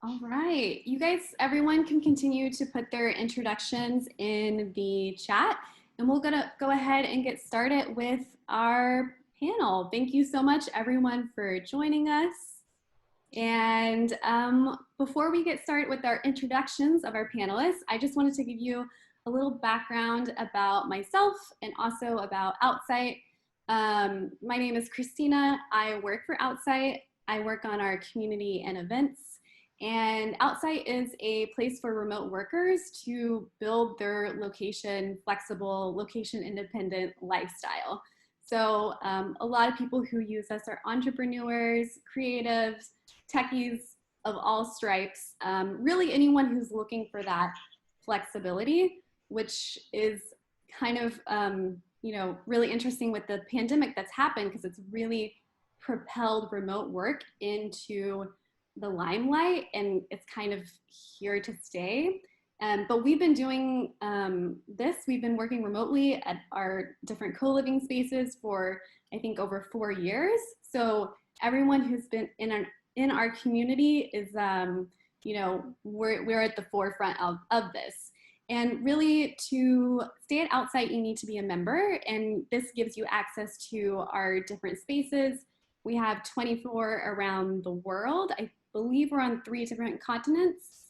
All right, you guys, everyone can continue to put their introductions in the chat, and we're gonna go ahead and get started with our panel. Thank you so much, everyone, for joining us. And before we get started with our introductions of our panelists, I just wanted to give you a little background about myself and also about Outsite. My name is Christina. I work for Outsite. I work on our community and events. And Outsite is a place for remote workers to build their location flexible, location independent lifestyle. So a lot of people who use us are entrepreneurs, creatives, techies of all stripes, really anyone who's looking for that flexibility, which is kind of really interesting with the pandemic that's happened, because it's really propelled remote work into the limelight, and it's kind of here to stay. But we've been doing this. We've been working remotely at our different co-living spaces for, I think, over 4 years. So everyone who's been in our community is, we're at the forefront of this. And really, to stay at Outsite, you need to be a member, and this gives you access to our different spaces. We have 24 around the world. I believe we're on 3 different continents.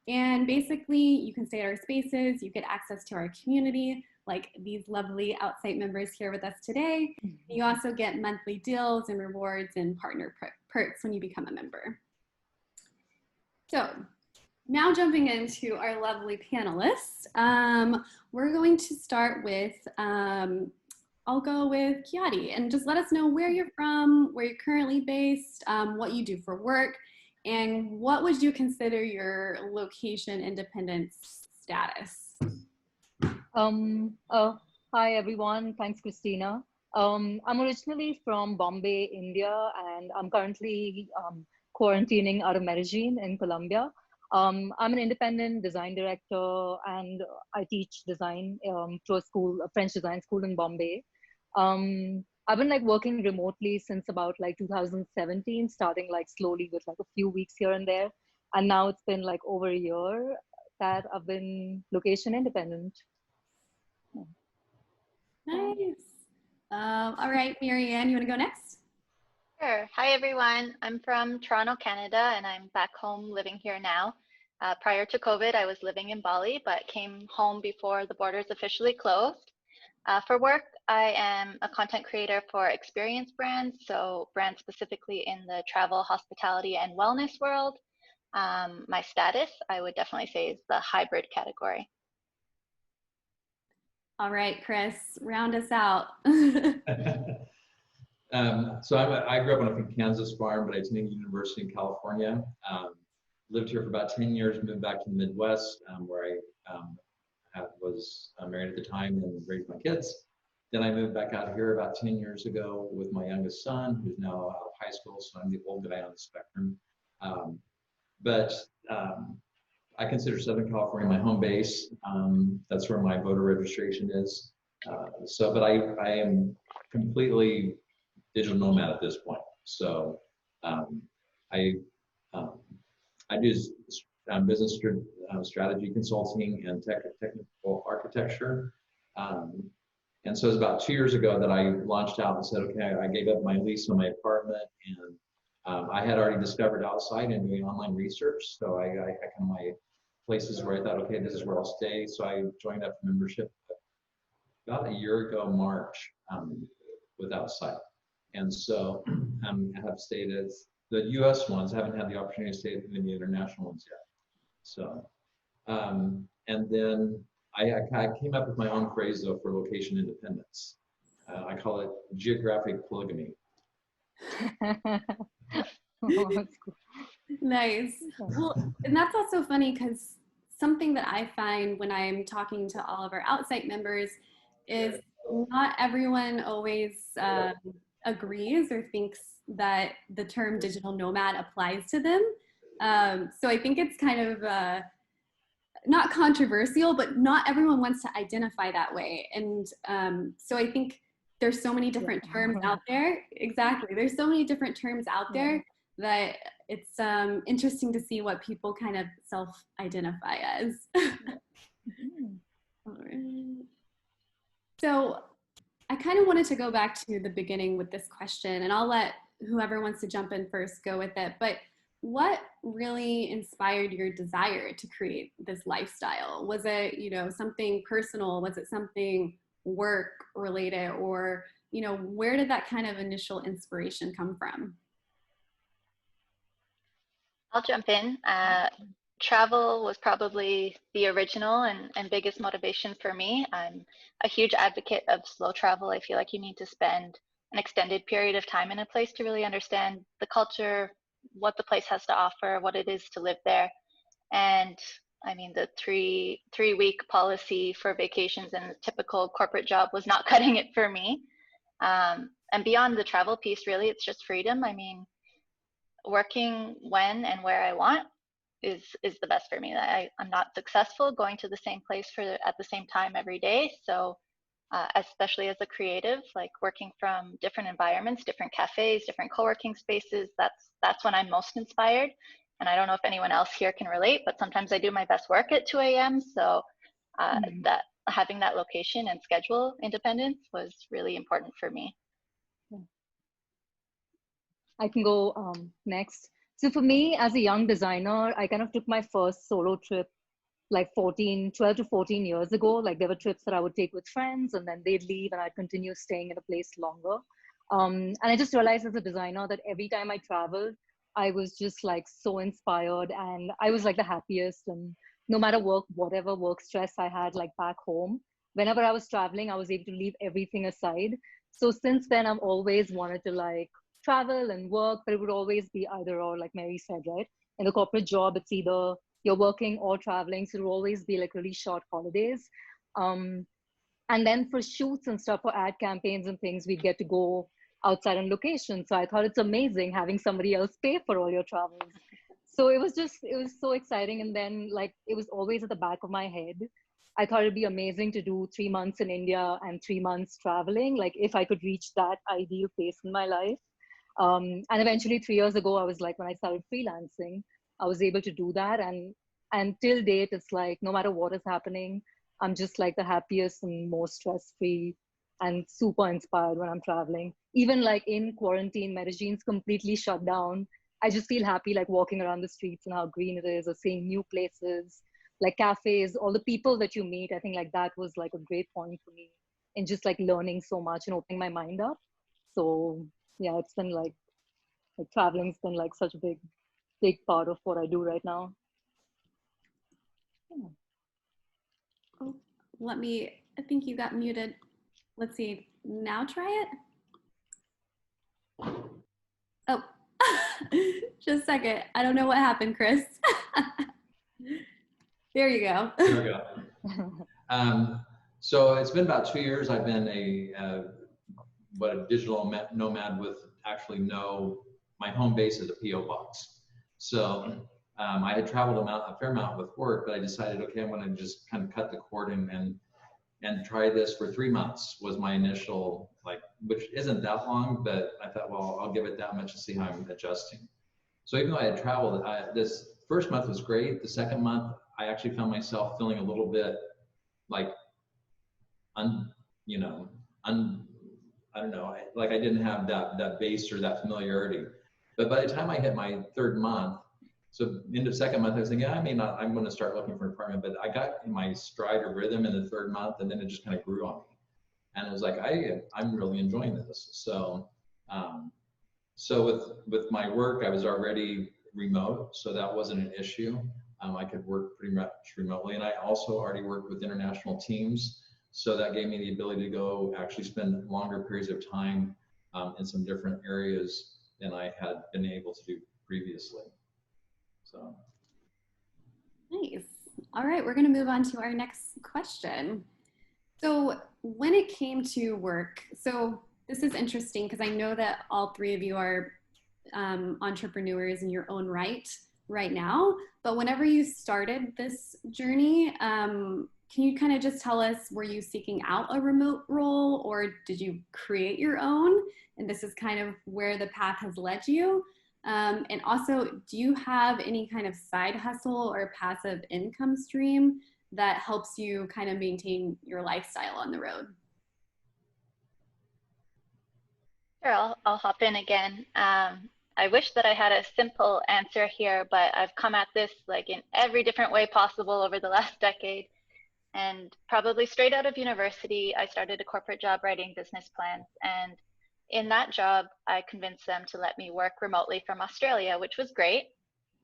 And basically, you can stay at our spaces, you get access to our community, like these lovely Outsite members here with us today. You also get monthly deals and rewards and partner perks when you become a member. So now jumping into our lovely panelists, we're going to start with, I'll go with Khyati, and just let us know where you're from, where you're currently based, what you do for work, and what would you consider your location independence status? Hi everyone, thanks Christina. I'm originally from Bombay, India, and I'm currently quarantining out of Medellin in Colombia. I'm an independent design director, and I teach design to a French design school in Bombay. I've been working remotely since about 2017, starting slowly with a few weeks here and there. And now it's been over a year that I've been location independent. Nice. All right, Marianne, you want to go next? Sure. Hi, everyone. I'm from Toronto, Canada, and I'm back home living here now. Prior to COVID, I was living in Bali, but came home before the borders officially closed. For work, I am a content creator for experience brands, so brands specifically in the travel, hospitality, and wellness world. My status, I would definitely say, is the hybrid category. All right, Chris, round us out. So I grew up on a Kansas farm, but I attended university in California. Lived here for about 10 years, moved back to the Midwest, where I was married at the time and raised my kids. Then I moved back out here about 10 years ago with my youngest son, who's now out of high school, so I'm the old guy on the spectrum. I consider Southern California my home base. That's where my voter registration is. But I am completely digital nomad at this point. So I do business strategy consulting and technical architecture. And so it was about 2 years ago that I launched out and said, okay, I gave up my lease on my apartment, and I had already discovered Outsite and doing online research. So I kind of my places where I thought, okay, this is where I'll stay. So I joined up membership about a year ago, March, with Outsite. And so I have stayed as the US ones, haven't had the opportunity to stay in the international ones yet. So, and then I came up with my own phrase though for location independence. I call it geographic polygamy. Oh, that's cool. Nice. Well, and that's also funny because something that I find when I'm talking to all of our Outsite members is not everyone always agrees or thinks that the term digital nomad applies to them. So I think it's kind of not controversial, but not everyone wants to identify that way. And so I think there's so many different terms out there. Exactly. There's so many different terms out there that it's interesting to see what people kind of self-identify as. All right. So I kind of wanted to go back to the beginning with this question, and I'll let whoever wants to jump in first go with it. But what really inspired your desire to create this lifestyle? Was it, you know, something personal? Was it something work related? Or, you know, where did that kind of initial inspiration come from? I'll jump in. Travel was probably the original and biggest motivation for me. I'm a huge advocate of slow travel. I feel like you need to spend an extended period of time in a place to really understand the culture, what the place has to offer, what it is to live there. And I mean, the three-week policy for vacations and the typical corporate job was not cutting it for me. And beyond the travel piece, really, it's just freedom. I mean, working when and where I want is the best for me. I'm not successful going to the same place at the same time every day. So especially as a creative, like working from different environments, different cafes, different co-working spaces, that's when I'm most inspired. And I don't know if anyone else here can relate, but sometimes I do my best work at 2 a.m. So that having that location and schedule independence was really important for me. I can go next. So for me, as a young designer, I kind of took my first solo trip like 12 to 14 years ago. Like there were trips that I would take with friends and then they'd leave and I'd continue staying in a place longer. And I just realized as a designer that every time I traveled, I was just like so inspired and I was like the happiest. And no matter whatever work stress I had like back home, whenever I was traveling, I was able to leave everything aside. So since then, I've always wanted to like travel and work, but it would always be either or, like Mary said, right? In a corporate job, it's either you're working or traveling. So it will always be like really short holidays. And then for shoots and stuff, for ad campaigns and things, we get to go outside on location. So I thought it's amazing having somebody else pay for all your travels. So it was so exciting. And then like, it was always at the back of my head. I thought it'd be amazing to do 3 months in India and 3 months traveling. Like if I could reach that ideal pace in my life. And eventually 3 years ago, I was like, when I started freelancing, I was able to do that. And till date, it's like, no matter what is happening, I'm just like the happiest and most stress-free and super inspired when I'm traveling. Even like in quarantine, Medellin's completely shut down. I just feel happy like walking around the streets and how green it is, or seeing new places, like cafes, all the people that you meet. I think like that was like a great point for me in just like learning so much and opening my mind up. So yeah, it's been like traveling's been like such a big part of what I do right now. Yeah. Oh, I think you got muted. Let's see, now try it. Oh, just a second. I don't know what happened, Chris. There you go. There we go. So it's been about 2 years. I've been a digital nomad with actually my home base is a PO box. So I had traveled a fair amount with work, but I decided, okay, I'm going to just kind of cut the cord and try this for 3 months was my initial, like, which isn't that long, but I thought, well, I'll give it that much and see how I'm adjusting. So even though I had traveled, this first month was great. The second month, I actually found myself feeling a little bit like, I don't know, like I didn't have that base or that familiarity. But by the time I hit my third month, so into second month, I was thinking, I'm going to start looking for an apartment, but I got in my stride of rhythm in the third month, and then it just kind of grew on me. And it was like, I'm really enjoying this. So, with my work, I was already remote, so that wasn't an issue. I could work pretty much remotely, and I also already worked with international teams. So that gave me the ability to go actually spend longer periods of time in some different areas than I had been able to do previously. So. Nice. All right, we're going to move on to our next question. So when it came to work, so this is interesting because I know that all three of you are entrepreneurs in your own right now, but whenever you started this journey, can you kind of just tell us, were you seeking out a remote role or did you create your own? And this is kind of where the path has led you. And also, do you have any kind of side hustle or passive income stream that helps you kind of maintain your lifestyle on the road? Sure, I'll hop in again. I wish that I had a simple answer here, but I've come at this like in every different way possible over the last decade. And probably straight out of university, I started a corporate job writing business plans. And in that job, I convinced them to let me work remotely from Australia, which was great,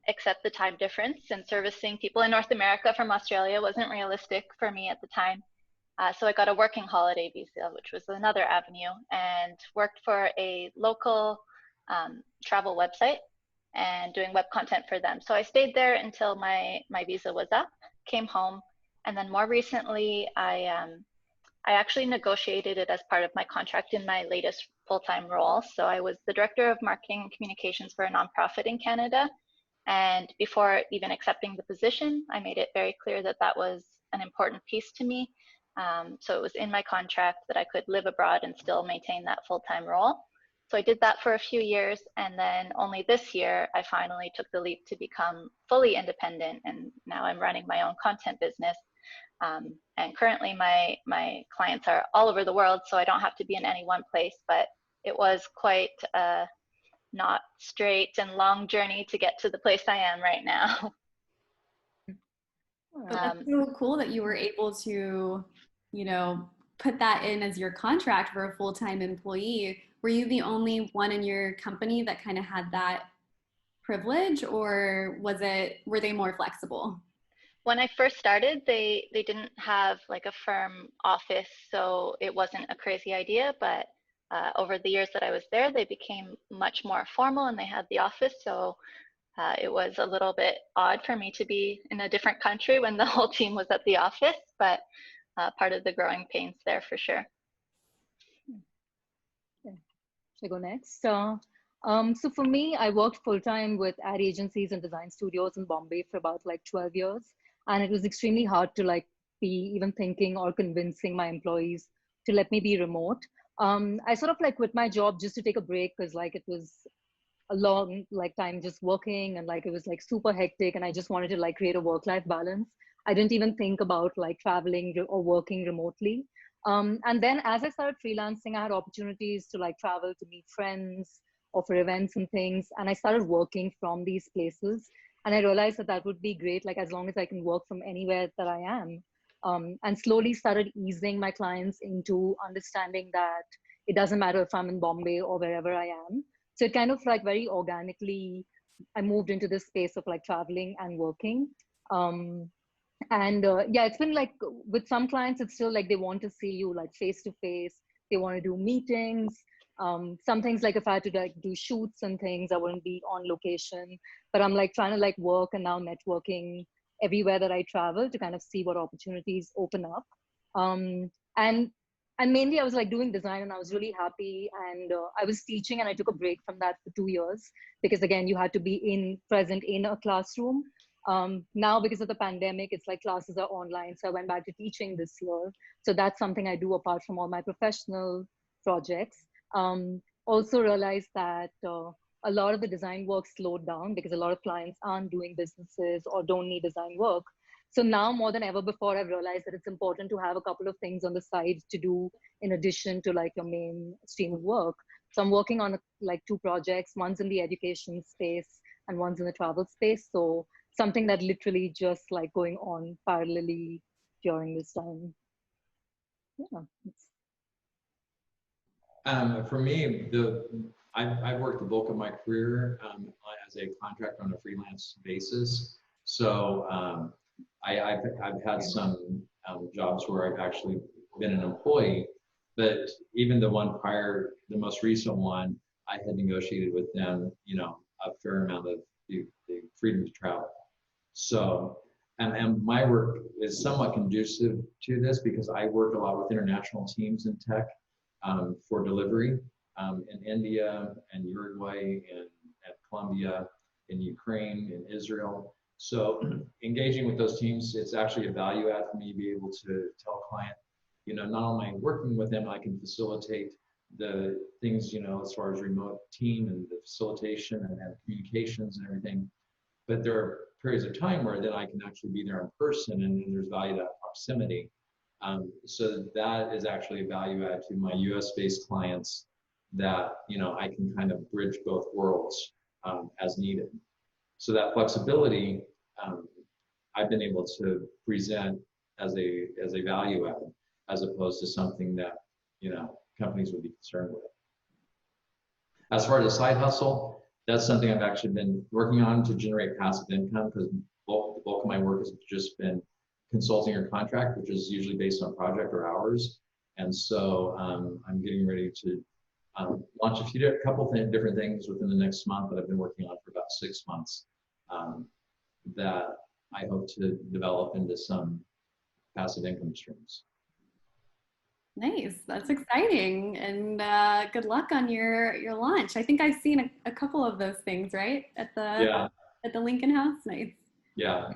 except the time difference and servicing people in North America from Australia wasn't realistic for me at the time. So I got a working holiday visa, which was another avenue, and worked for a local travel website and doing web content for them. So I stayed there until my visa was up, came home, and then more recently, I actually negotiated it as part of my contract in my latest full-time role. So I was the director of marketing and communications for a nonprofit in Canada. And before even accepting the position, I made it very clear that that was an important piece to me. So it was in my contract that I could live abroad and still maintain that full-time role. So I did that for a few years, and then only this year I finally took the leap to become fully independent, and now I'm running my own content business. And currently my clients are all over the world, so I don't have to be in any one place, but it was quite a not straight and long journey to get to the place I am right now. But that's so cool that you were able to, you know, put that in as your contract for a full-time employee. Were you the only one in your company that kind of had that privilege, or were they more flexible? When I first started, they didn't have like a firm office, so it wasn't a crazy idea, but over the years that I was there, they became much more formal and they had the office. So it was a little bit odd for me to be in a different country when the whole team was at the office, but part of the growing pains there for sure. Yeah. Should I go next? So for me, I worked full-time with ad agencies and design studios in Bombay for about like 12 years. And it was extremely hard to like be even thinking or convincing my employees to let me be remote. I sort of like quit my job just to take a break because like it was a long like time just working, and like it was like super hectic, and I just wanted to like create a work-life balance. I didn't even think about like traveling or working remotely. And then as I started freelancing, I had opportunities to like travel to meet friends or for events and things, and I started working from these places. And I realized that that would be great, like as long as I can work from anywhere that I am. And slowly started easing my clients into understanding that it doesn't matter if I'm in Bombay or wherever I am. So it kind of like very organically, I moved into this space of like traveling and working. Yeah, it's been like with some clients, it's still like they want to see you like face to face. They want to do meetings. Some things like if I had to like do shoots and things, I wouldn't be on location. But I'm like trying to like work and now networking everywhere that I travel to kind of see what opportunities open up. Um, and and mainly I was like doing design and I was really happy, and I was teaching and I took a break from that for 2 years because again you had to be present in a classroom. Now because of the pandemic, it's like classes are online, so I went back to teaching this year. So that's something I do apart from all my professional projects. Also realized that a lot of the design work slowed down because a lot of clients aren't doing businesses or don't need design work. So now more than ever before, I've realized that it's important to have a couple of things on the side to do in addition to like your main stream of work. So I'm working on like 2 projects. One's in the education space and one's in the travel space. So something that literally just like going on parallelly during this time. Yeah. For me, I've worked the bulk of my career as a contractor on a freelance basis. So I've had some jobs where I've actually been an employee, but even the one prior, the most recent one, I had negotiated with them, you know, a fair amount of the freedom to travel. So, and my work is somewhat conducive to this because I work a lot with international teams in tech for delivery in India and Uruguay and Colombia, in Ukraine, in Israel. So engaging with those teams, it's actually a value add for me to be able to tell a client, you know, not only working with them, I can facilitate the things, you know, as far as remote team and the facilitation and communications and everything. But there are periods of time where then I can actually be there in person, and then there's value to that proximity. So that is actually a value add to my US-based clients, that, you know, I can kind of bridge both worlds as needed. So that flexibility, I've been able to present as a value add, as opposed to something that, you know, companies would be concerned with. As far as a side hustle, that's something I've actually been working on to generate passive income, because the bulk of my work has just been consulting or contract, which is usually based on project or hours. And so I'm getting ready to launch a couple different things within the next month that I've been working on for about 6 months, that I hope to develop into some passive income streams. Nice, that's exciting, and good luck on your launch. I think I've seen a couple of those things, right, at the Lincoln House. Nice. Yeah.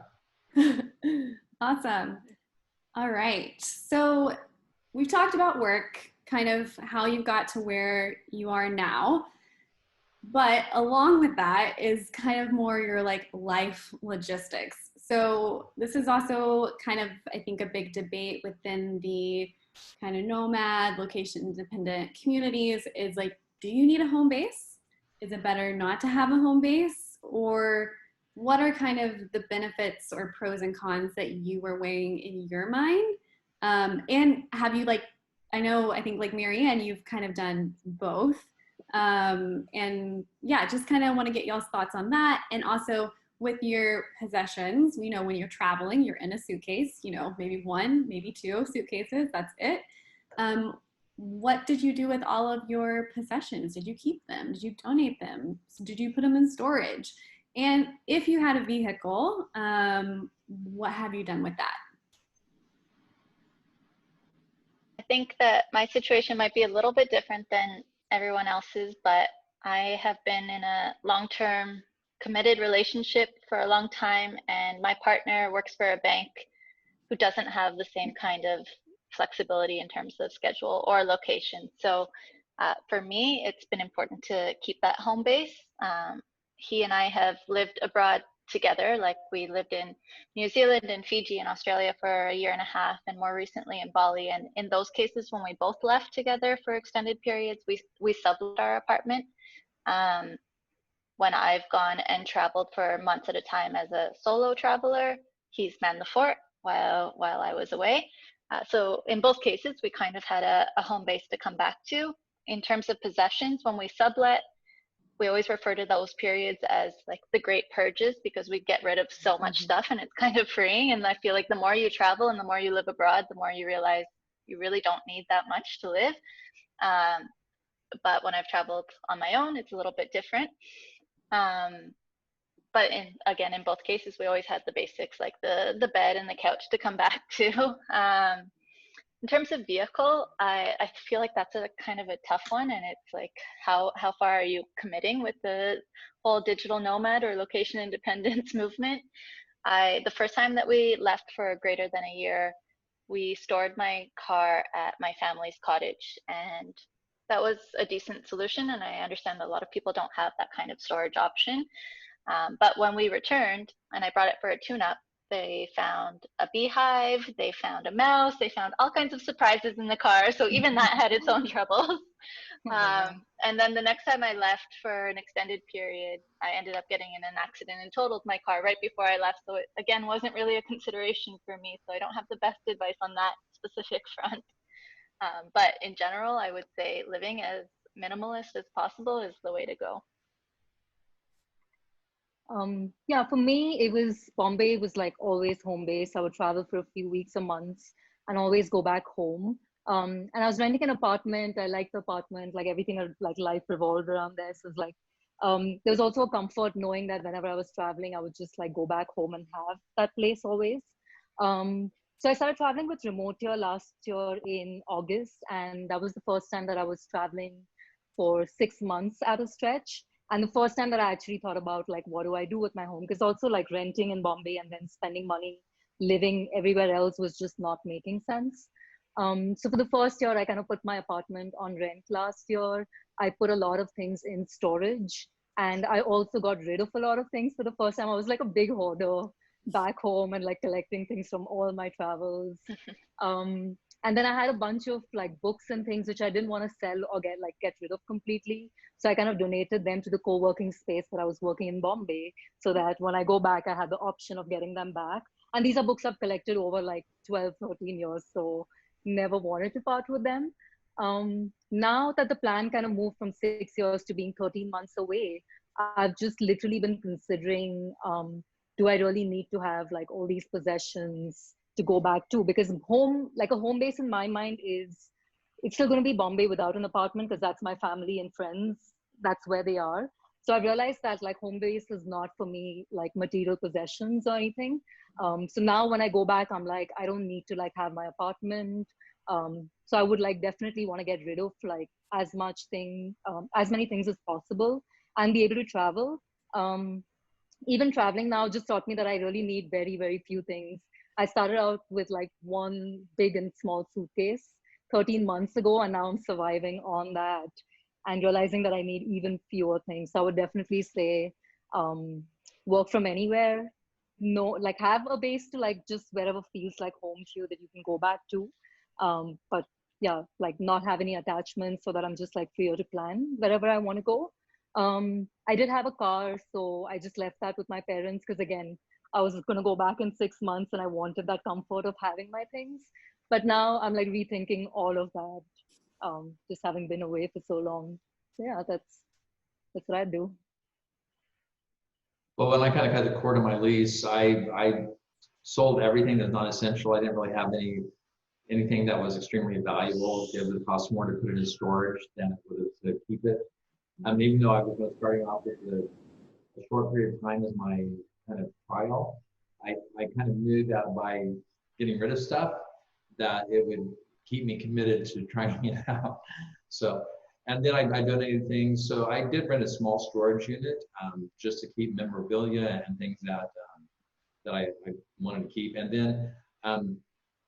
Awesome. All right, so we've talked about work, kind of how you got to where you are now, but along with that is kind of more your like life logistics. So this is also kind of, I think, a big debate within the kind of nomad, location independent communities, is like, do you need a home base? Is it better not to have a home base? Or what are kind of the benefits or pros and cons that you were weighing in your mind? And have you, like, I think like Marianne, you've kind of done both. And yeah, just kind of want to get y'all's thoughts on that. And also with your possessions, you know, when you're traveling, you're in a suitcase, you know, maybe one, maybe two suitcases, that's it. What did you do with all of your possessions? Did you keep them? Did you donate them? Did you put them in storage? And if you had a vehicle, what have you done with that? I think that my situation might be a little bit different than everyone else's, but I have been in a long-term committed relationship for a long time, and my partner works for a bank who doesn't have the same kind of flexibility in terms of schedule or location. So for me, it's been important to keep that home base. He and I have lived abroad together. Like, we lived in New Zealand and Fiji and Australia for a year and a half, and more recently in Bali. And in those cases, when we both left together for extended periods, we sublet our apartment. When I've gone and traveled for months at a time as a solo traveler, he's manned the fort while I was away. So in both cases, we kind of had a home base to come back to. In terms of possessions, when we sublet, we always refer to those periods as like the great purges, because we get rid of so much stuff, and it's kind of freeing. And I feel like the more you travel and the more you live abroad, the more you realize you really don't need that much to live. But when I've traveled on my own, it's a little bit different. But in both cases, we always had the basics, like the bed and the couch to come back to. In terms of vehicle, I feel like that's a kind of a tough one, and it's like, how far are you committing with the whole digital nomad or location independence movement? The first time that we left for greater than a year, we stored my car at my family's cottage, and that was a decent solution. And I understand that a lot of people don't have that kind of storage option. But when we returned and I brought it for a tune-up, they found a beehive, they found a mouse, they found all kinds of surprises in the car. So even that had its own troubles. And then the next time I left for an extended period, I ended up getting in an accident and totaled my car right before I left. So it, again, wasn't really a consideration for me. So I don't have the best advice on that specific front. But in general, I would say living as minimalist as possible is the way to go. Yeah, for me, it was Bombay was like always home base. I would travel for a few weeks or months and always go back home. And I was renting an apartment. I liked the apartment, like everything, like life revolved around there. So it's like, there was also a comfort knowing that whenever I was traveling, I would just like go back home and have that place always. So I started traveling with Remote Year last year in August. And that was the first time that I was traveling for 6 months at a stretch. And the first time that I actually thought about like, what do I do with my home? Because also like renting in Bombay and then spending money living everywhere else was just not making sense. So for the first year, I kind of put my apartment on rent last year. I put a lot of things in storage, and I also got rid of a lot of things for the first time. I was like a big hoarder back home and like collecting things from all my travels. And then I had a bunch of like books and things which I didn't want to sell or get rid of completely. So I kind of donated them to the co-working space that I was working in Bombay, so that when I go back, I had the option of getting them back. And these are books I've collected over like 12, 13 years. So never wanted to part with them. Now that the plan kind of moved from 6 years to being 13 months away, I've just literally been considering, do I really need to have like all these possessions to go back to? Because home, like a home base in my mind is, it's still going to be Bombay without an apartment, because that's my family and friends. That's where they are. So I realized that like home base is not for me, like material possessions or anything. So now when I go back, I'm like, I don't need to like have my apartment. So I would like definitely want to get rid of like as many things as possible and be able to travel. Even traveling now just taught me that I really need very, very few things. I started out with like one big and small suitcase 13 months ago, and now I'm surviving on that and realizing that I need even fewer things. So I would definitely say work from anywhere. No, like have a base to like just wherever feels like home to you that you can go back to. But yeah, like not have any attachments, so that I'm just like free to plan wherever I want to go. I did have a car, so I just left that with my parents, because again, I was going to go back in 6 months and I wanted that comfort of having my things. But now I'm like rethinking all of that, just having been away for so long. So yeah, that's what I do. Well, when I kind of cut the cord on my lease, I sold everything that's not essential. I didn't really have anything that was extremely valuable. It would cost more to put it in storage than it would have to keep it. Even though I was starting off with a short period of time as my kind of trial, I kind of knew that by getting rid of stuff, that it would keep me committed to trying it out. So, and then I donated things. So I did rent a small storage unit just to keep memorabilia and things that I wanted to keep. And then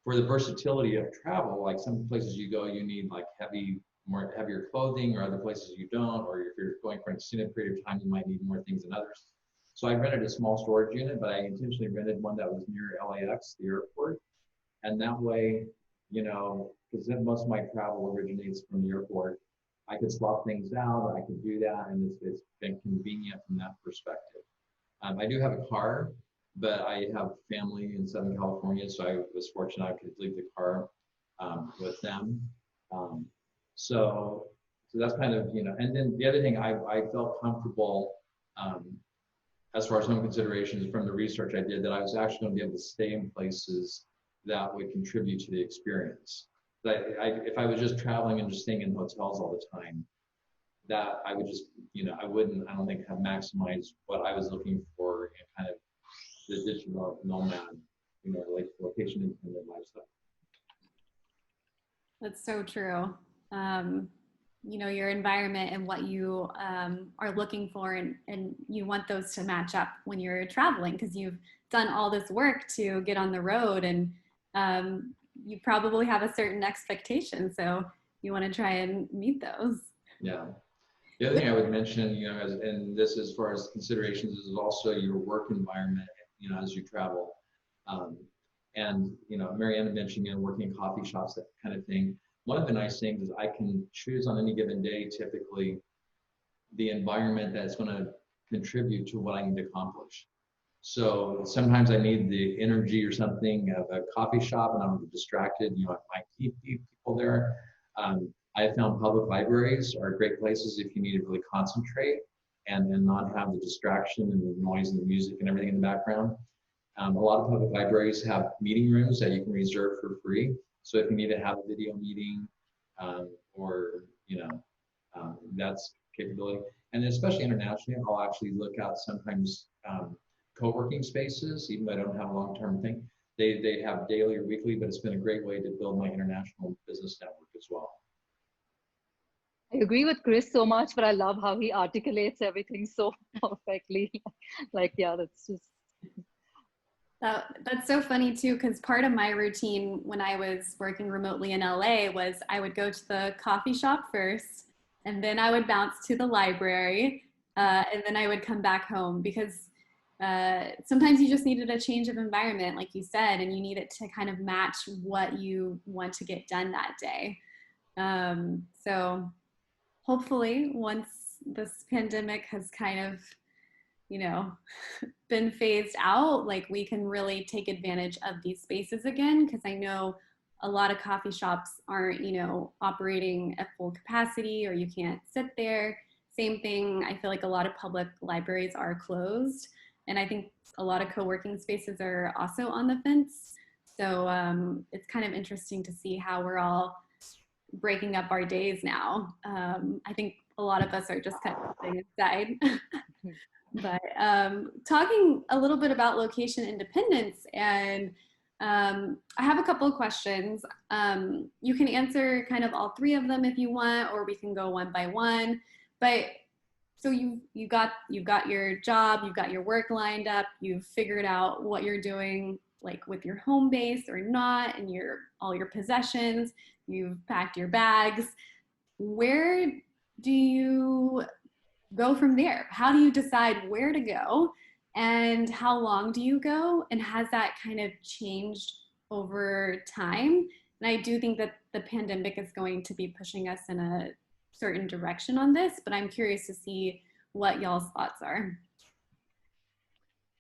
for the versatility of travel, like some places you go, you need like heavier clothing, or other places you don't, or if you're going for an extended period of time, you might need more things than others. So I rented a small storage unit, but I intentionally rented one that was near LAX, the airport. And that way, you know, because then most of my travel originates from the airport, I could swap things out, I could do that, and it's been convenient from that perspective. I do have a car, but I have family in Southern California, so I was fortunate I could leave the car with them. So that's kind of, you know, and then the other thing I felt comfortable as far as home considerations from the research I did, that I was actually going to be able to stay in places that would contribute to the experience. If I was just traveling and just staying in hotels all the time, that I would just, you know, I don't think have maximized what I was looking for in kind of the digital nomad, you know, like location independent lifestyle. That's so true. You know, your environment and what you are looking for, and you want those to match up when you're traveling, because you've done all this work to get on the road, and you probably have a certain expectation, so you want to try and meet those. Yeah. The other thing I would mention, you know, and this as far as considerations, is also your work environment, you know, as you travel. And, you know, Mariana mentioned, you know, working in coffee shops, that kind of thing. One of the nice things is I can choose on any given day, typically, the environment that's going to contribute to what I need to accomplish. So sometimes I need the energy or something of a coffee shop, and I'm distracted. You know, I might keep people there. I have found public libraries are great places if you need to really concentrate and not have the distraction and the noise and the music and everything in the background. A lot of public libraries have meeting rooms that you can reserve for free. So if you need to have a video meeting, or, you know, that's capability. And especially internationally, I'll actually look out sometimes co-working spaces, even though I don't have a long-term thing. They have daily or weekly, but it's been a great way to build my international business network as well. I agree with Chris so much, but I love how he articulates everything so perfectly. Like, yeah, that's just. That's so funny too, because part of my routine when I was working remotely in LA was I would go to the coffee shop first, and then I would bounce to the library, and then I would come back home because sometimes you just needed a change of environment, like you said, and you need it to kind of match what you want to get done that day. So hopefully, once this pandemic has kind of, you know, been phased out, like we can really take advantage of these spaces again. Because I know a lot of coffee shops aren't, you know, operating at full capacity, or you can't sit there. Same thing, I feel like a lot of public libraries are closed. And I think a lot of co-working spaces are also on the fence. So it's kind of interesting to see how we're all breaking up our days now. I think a lot of us are just kind of staying inside. But talking a little bit about location independence, and I have a couple of questions. You can answer kind of all three of them if you want, or we can go one by one. But so you got your job, you've got your work lined up, you've figured out what you're doing, like with your home base or not, and all your possessions. You've packed your bags. Where do you go from there? How do you decide where to go, and how long do you go? And has that kind of changed over time? And I do think that the pandemic is going to be pushing us in a certain direction on this, but I'm curious to see what y'all's thoughts are.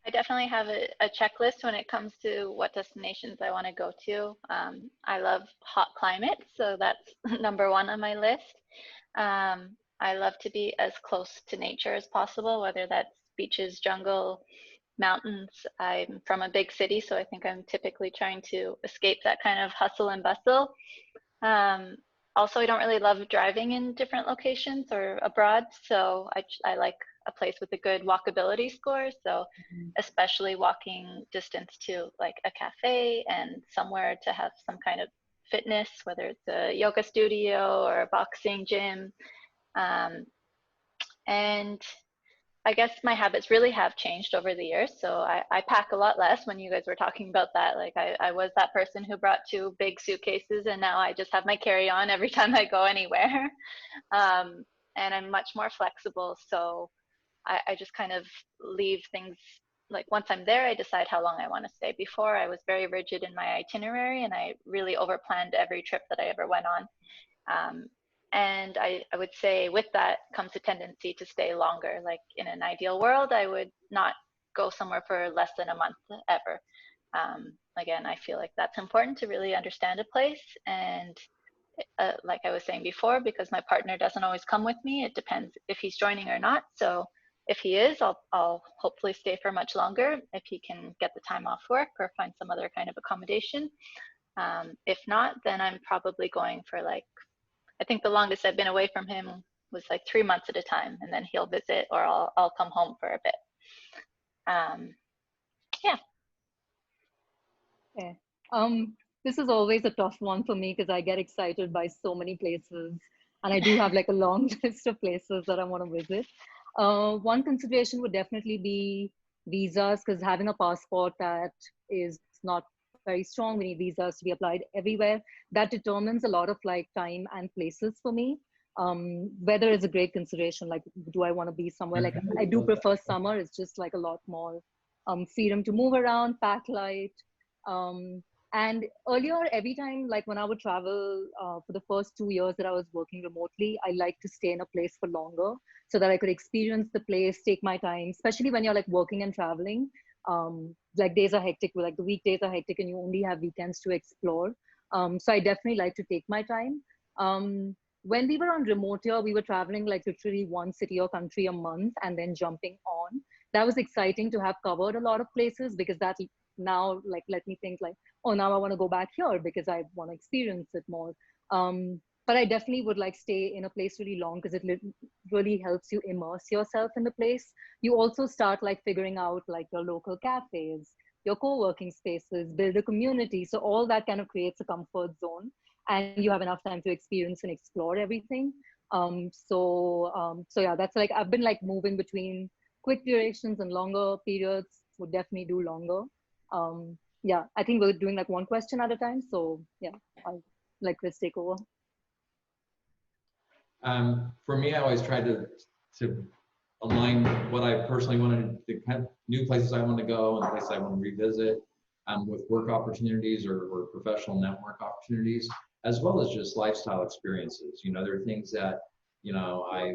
I definitely have a checklist when it comes to what destinations I want to go to. I love hot climates, so that's number one on my list. I love to be as close to nature as possible, whether that's beaches, jungle, mountains. I'm from a big city, so I think I'm typically trying to escape that kind of hustle and bustle. Also, I don't really love driving in different locations or abroad, so I like a place with a good walkability score. So especially walking distance to like a cafe and somewhere to have some kind of fitness, whether it's a yoga studio or a boxing gym. And I guess my habits really have changed over the years. So I pack a lot less. When you guys were talking about that, like I was that person who brought 2 big suitcases, and now I just have my carry-on every time I go anywhere. And I'm much more flexible. So I just kind of leave things, like once I'm there, I decide how long I want to stay. Before, I was very rigid in my itinerary, and I really overplanned every trip that I ever went on. And I would say with that comes a tendency to stay longer. Like in an ideal world, I would not go somewhere for less than a month ever. Again, I feel like that's important to really understand a place. And like I was saying before, because my partner doesn't always come with me, it depends if he's joining or not. So if he is, I'll hopefully stay for much longer if he can get the time off work or find some other kind of accommodation. If not, then I'm probably going for like, I think the longest I've been away from him was like 3 months at a time, and then he'll visit or I'll come home for a bit. Yeah. Yeah. This is always a tough one for me because I get excited by so many places, and I do have like a long list of places that I want to visit. One consideration would definitely be visas, because having a passport that is not very strong, we need visas to be applied everywhere. That determines a lot of like time and places for me. Weather is a great consideration. Like, do I want to be somewhere? Like, I do prefer summer. It's just like a lot more freedom to move around, pack light. And earlier, every time, like when I would travel for the first 2 years that I was working remotely, I liked to stay in a place for longer so that I could experience the place, take my time, especially when you're like working and traveling. Like days are hectic, like the weekdays are hectic and you only have weekends to explore. So I definitely like to take my time. When we were on remote here, we were traveling like literally one city or country a month and then jumping on. That was exciting to have covered a lot of places, because that now like let me think like, oh, now I want to go back here because I want to experience it more. But I definitely would like stay in a place really long, because it really helps you immerse yourself in the place. You also start like figuring out like your local cafes, your co-working spaces, build a community. So all that kind of creates a comfort zone, and you have enough time to experience and explore everything. So yeah, that's like, I've been like moving between quick durations and longer periods. Would definitely do longer. Yeah, I think we're doing like one question at a time. So yeah, I'll let Chris take over. For me, I always try to align what I personally wanted, the kind of new places I want to go and the places I want to revisit, with work opportunities or professional network opportunities, as well as just lifestyle experiences. You know, there are things that, you know, I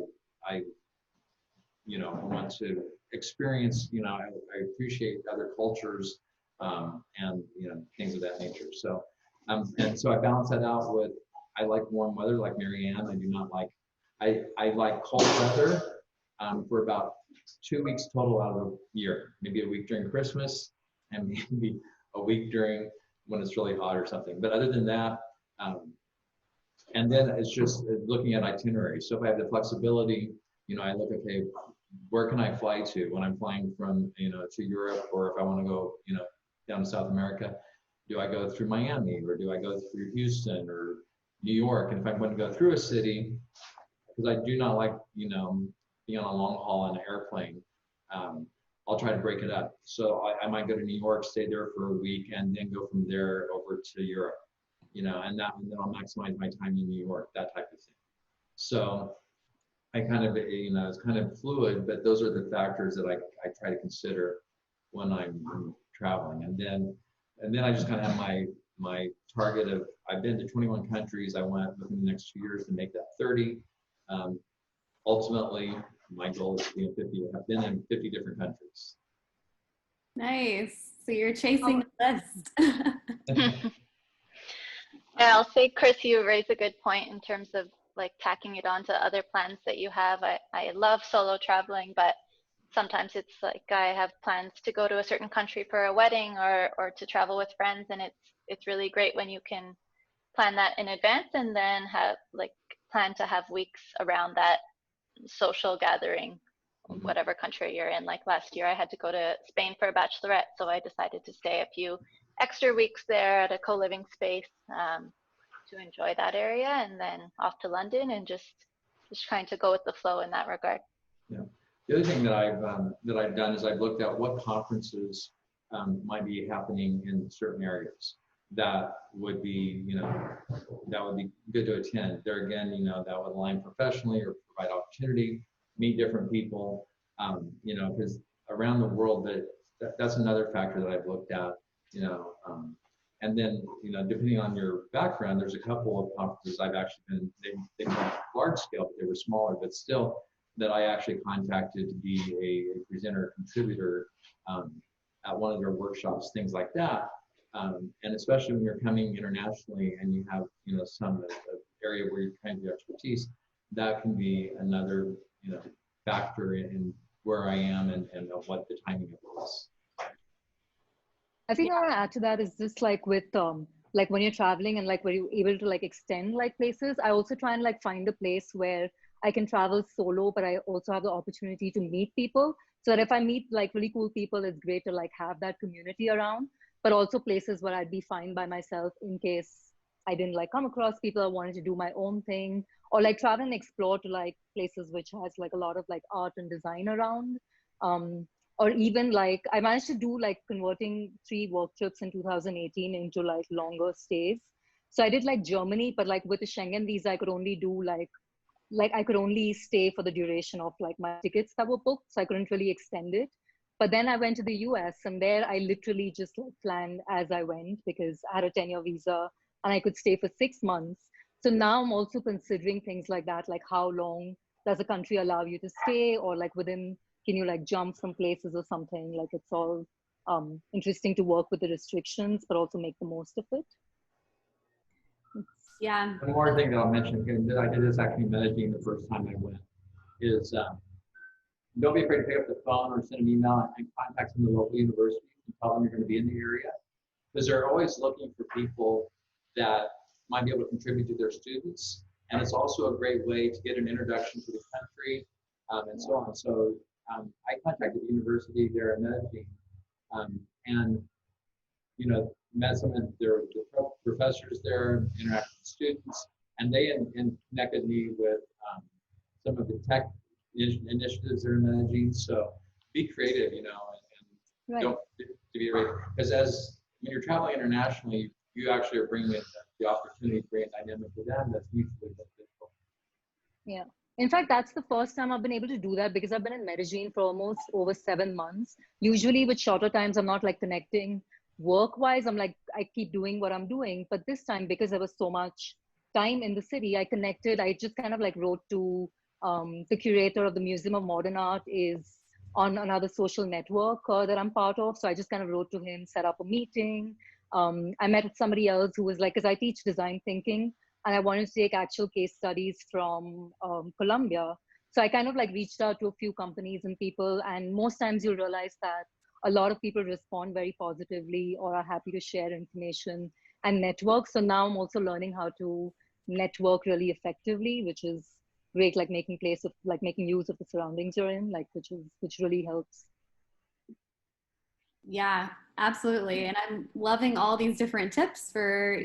want to experience. You know, I appreciate other cultures, and, you know, things of that nature. So, and so I balance that out with, I like warm weather like Marianne. I do not like, I like cold weather, for about 2 weeks total out of the year. Maybe a week during Christmas and maybe a week during when it's really hot or something. But other than that, and then it's just looking at itineraries. So if I have the flexibility, you know, I look, okay, where can I fly to when I'm flying from, you know, to Europe, or if I want to go, you know, down to South America, do I go through Miami, or do I go through Houston or New York? And if I'm going to go through a city, because I do not like, you know, being on a long haul on an airplane, I'll try to break it up. So I might go to New York, stay there for a week, and then go from there over to Europe, you know, and then I'll maximize my time in New York, that type of thing. So I kind of, you know, it's kind of fluid, but those are the factors that I try to consider when I'm traveling. And then I just kind of have my target of, I've been to 21 countries. I want within the next 2 years to make that 30. Ultimately, my goal is to be in 50. I've been in 50 different countries. Nice. So you're chasing the list. Yeah, I'll say, Chris, you raise a good point in terms of like tacking it on to other plans that you have. I love solo traveling, but sometimes it's like I have plans to go to a certain country for a wedding or to travel with friends, and it's really great when you can plan that in advance and then have like plan to have weeks around that social gathering, whatever country you're in. Like last year I had to go to Spain for a bachelorette, so I decided to stay a few extra weeks there at a co-living space, to enjoy that area, and then off to London, and just trying to go with the flow in that regard. Yeah. The other thing that I've done is I've looked at what conferences might be happening in certain areas that would be, you know, that would be good to attend. There again, you know, that would align professionally or provide opportunity, meet different people, you know, because around the world, that's another factor that I've looked at, you know, and then, you know, depending on your background, there's a couple of conferences I've actually been, they weren't large scale, but they were smaller, but still, that I actually contacted to be a presenter, contributor at one of their workshops, things like that. And especially when you're coming internationally and you have, you know, some area where you're trying to do expertise, that can be another, you know, factor in where I am and what the timing of it is. I think I want to add to that is just like with like when you're traveling and like were you able to like extend like places, I also try and like find a place where I can travel solo, but I also have the opportunity to meet people, so that if I meet like really cool people, it's great to like have that community around, but also places where I'd be fine by myself in case I didn't like come across people I wanted to do my own thing, or like travel and explore to like places which has like a lot of like art and design around. Or even like I managed to do like converting 3 work trips in 2018 into like longer stays. So I did like Germany, but like with the Schengen visa, I could only do like I could only stay for the duration of like my tickets that were booked. So I couldn't really extend it. But then I went to the US, and there I literally just like planned as I went because I had a 10-year visa and I could stay for 6 months. So now I'm also considering things like that, like how long does a country allow you to stay, or like within, can you like jump from places or something? Like it's all interesting to work with the restrictions, but also make the most of it. Yeah. One more thing that I'll mention, that I did this actually in Medellin the first time I went, is don't be afraid to pick up the phone or send an email and contact some of the local universities and tell them you're going to be in the area, because they're always looking for people that might be able to contribute to their students. And it's also a great way to get an introduction to the country, and so on. So I contacted the university there in Medellin, and, you know, met some of the professors there, interacted with students, and they connected me with some of the tech initiatives that are in Medellin. So be creative, you know, and right. to be right. Because as when you're traveling internationally, you actually are bringing the opportunity to create a dynamic with them that's mutually beneficial. Yeah. In fact, that's the first time I've been able to do that because I've been in Medellin for almost over 7 months. Usually with shorter times, I'm not like connecting work-wise. I'm like, I keep doing what I'm doing. But this time, because there was so much time in the city, I connected. I just kind of like wrote to the curator of the Museum of Modern Art is on another social network that I'm part of. So I just kind of wrote to him, set up a meeting. I met with somebody else who was like, because I teach design thinking, and I wanted to take actual case studies from Colombia. So I kind of like reached out to a few companies and people, and most times you'll realize that a lot of people respond very positively or are happy to share information and network. So now I'm also learning how to network really effectively, which is great, like making use of the surroundings you're in, like which really helps. Yeah, absolutely. And I'm loving all these different tips for,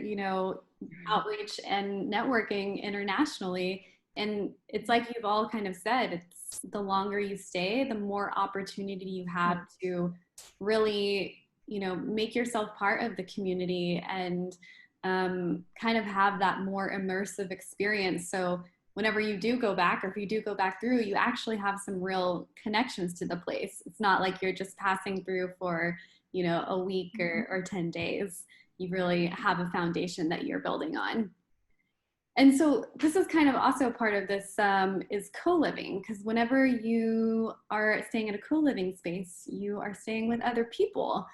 outreach and networking internationally. And it's like you've all kind of said, it's the longer you stay, the more opportunity you have to really, make yourself part of the community and kind of have that more immersive experience. So whenever you do go back, or if you do go back through, you actually have some real connections to the place. It's not like you're just passing through for, a week or 10 days. You really have a foundation that you're building on. And so this is kind of also part of this is co-living, because whenever you are staying in a co-living space, you are staying with other people,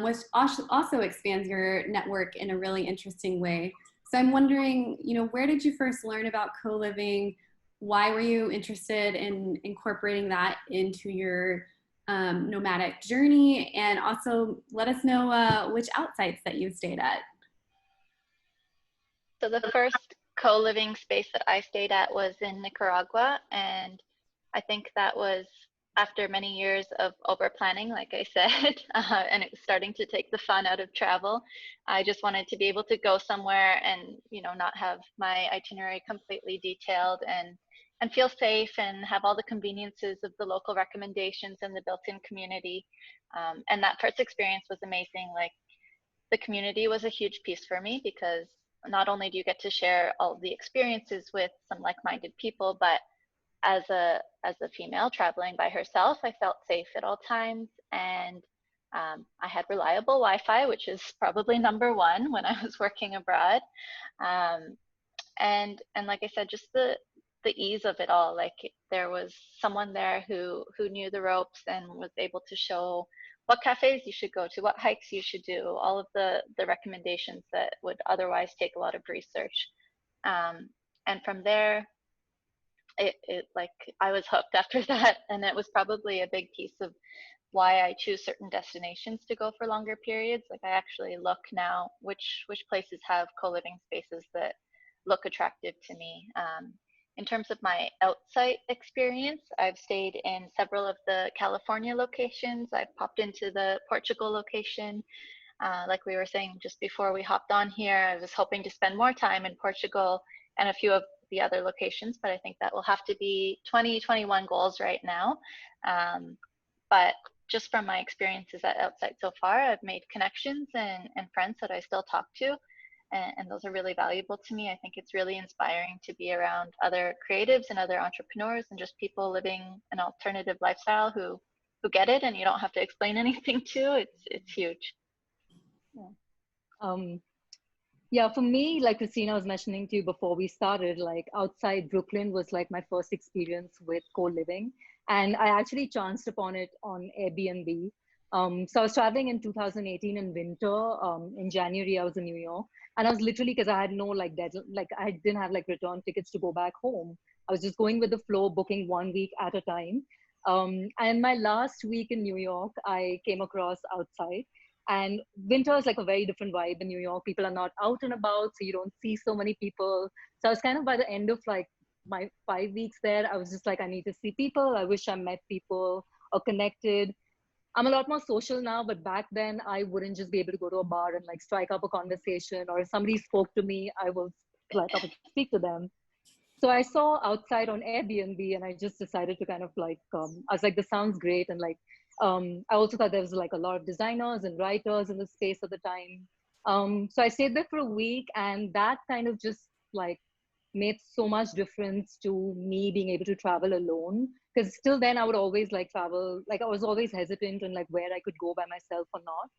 which also expands your network in a really interesting way. So I'm wondering, where did you first learn about co-living? Why were you interested in incorporating that into your nomadic journey? And also let us know which outsites that you stayed at. So the first co-living space that I stayed at was in Nicaragua, and I think that was after many years of over planning, like I said, and it was starting to take the fun out of travel. I just wanted to be able to go somewhere and not have my itinerary completely detailed, and feel safe and have all the conveniences of the local recommendations and the built-in community. And that first experience was amazing. Like, the community was a huge piece for me because not only do you get to share all the experiences with some like-minded people, but as a female traveling by herself, I felt safe at all times, and I had reliable Wi-Fi, which is probably number one when I was working abroad. And like I said, just the ease of it all. Like, there was someone there who knew the ropes and was able to show what cafes you should go to, what hikes you should do, all of the recommendations that would otherwise take a lot of research. And from there, it like I was hooked after that, and it was probably a big piece of why I choose certain destinations to go for longer periods. Like, I actually look now which places have co-living spaces that look attractive to me. In terms of my outsite experience, I've stayed in several of the California locations. I've popped into the Portugal location. Like we were saying just before we hopped on here, I was hoping to spend more time in Portugal and a few of the other locations, but I think that will have to be 2021 goals right now. But just from my experiences at Outsite so far, I've made connections and friends that I still talk to. And those are really valuable to me. I think it's really inspiring to be around other creatives and other entrepreneurs and just people living an alternative lifestyle who get it, and you don't have to explain anything to. It's huge. Yeah, for me, like Christina was mentioning to you before we started, like outside Brooklyn was like my first experience with co-living, and I actually chanced upon it on Airbnb. So I was traveling in 2018 in winter. In January, I was in New York, and I was literally, because I had no like deadline, like I didn't have like return tickets to go back home. I was just going with the flow, booking 1 week at a time. And my last week in New York, I came across Outsite. And winter is like a very different vibe in New York. People are not out and about, so you don't see so many people. So I was kind of, by the end of like my 5 weeks there, I was just like, I need to see people. I wish I met people or connected. I'm a lot more social now, but back then I wouldn't just be able to go to a bar and like strike up a conversation, or if somebody spoke to me, I will like up and speak to them. So I saw Outsite on Airbnb, and I just decided to kind of like, I was like, this sounds great. And like I also thought there was like a lot of designers and writers in the space at the time. So I stayed there for a week, and that kind of just like made so much difference to me being able to travel alone. Because till then I would always like travel, like I was always hesitant on like where I could go by myself or not.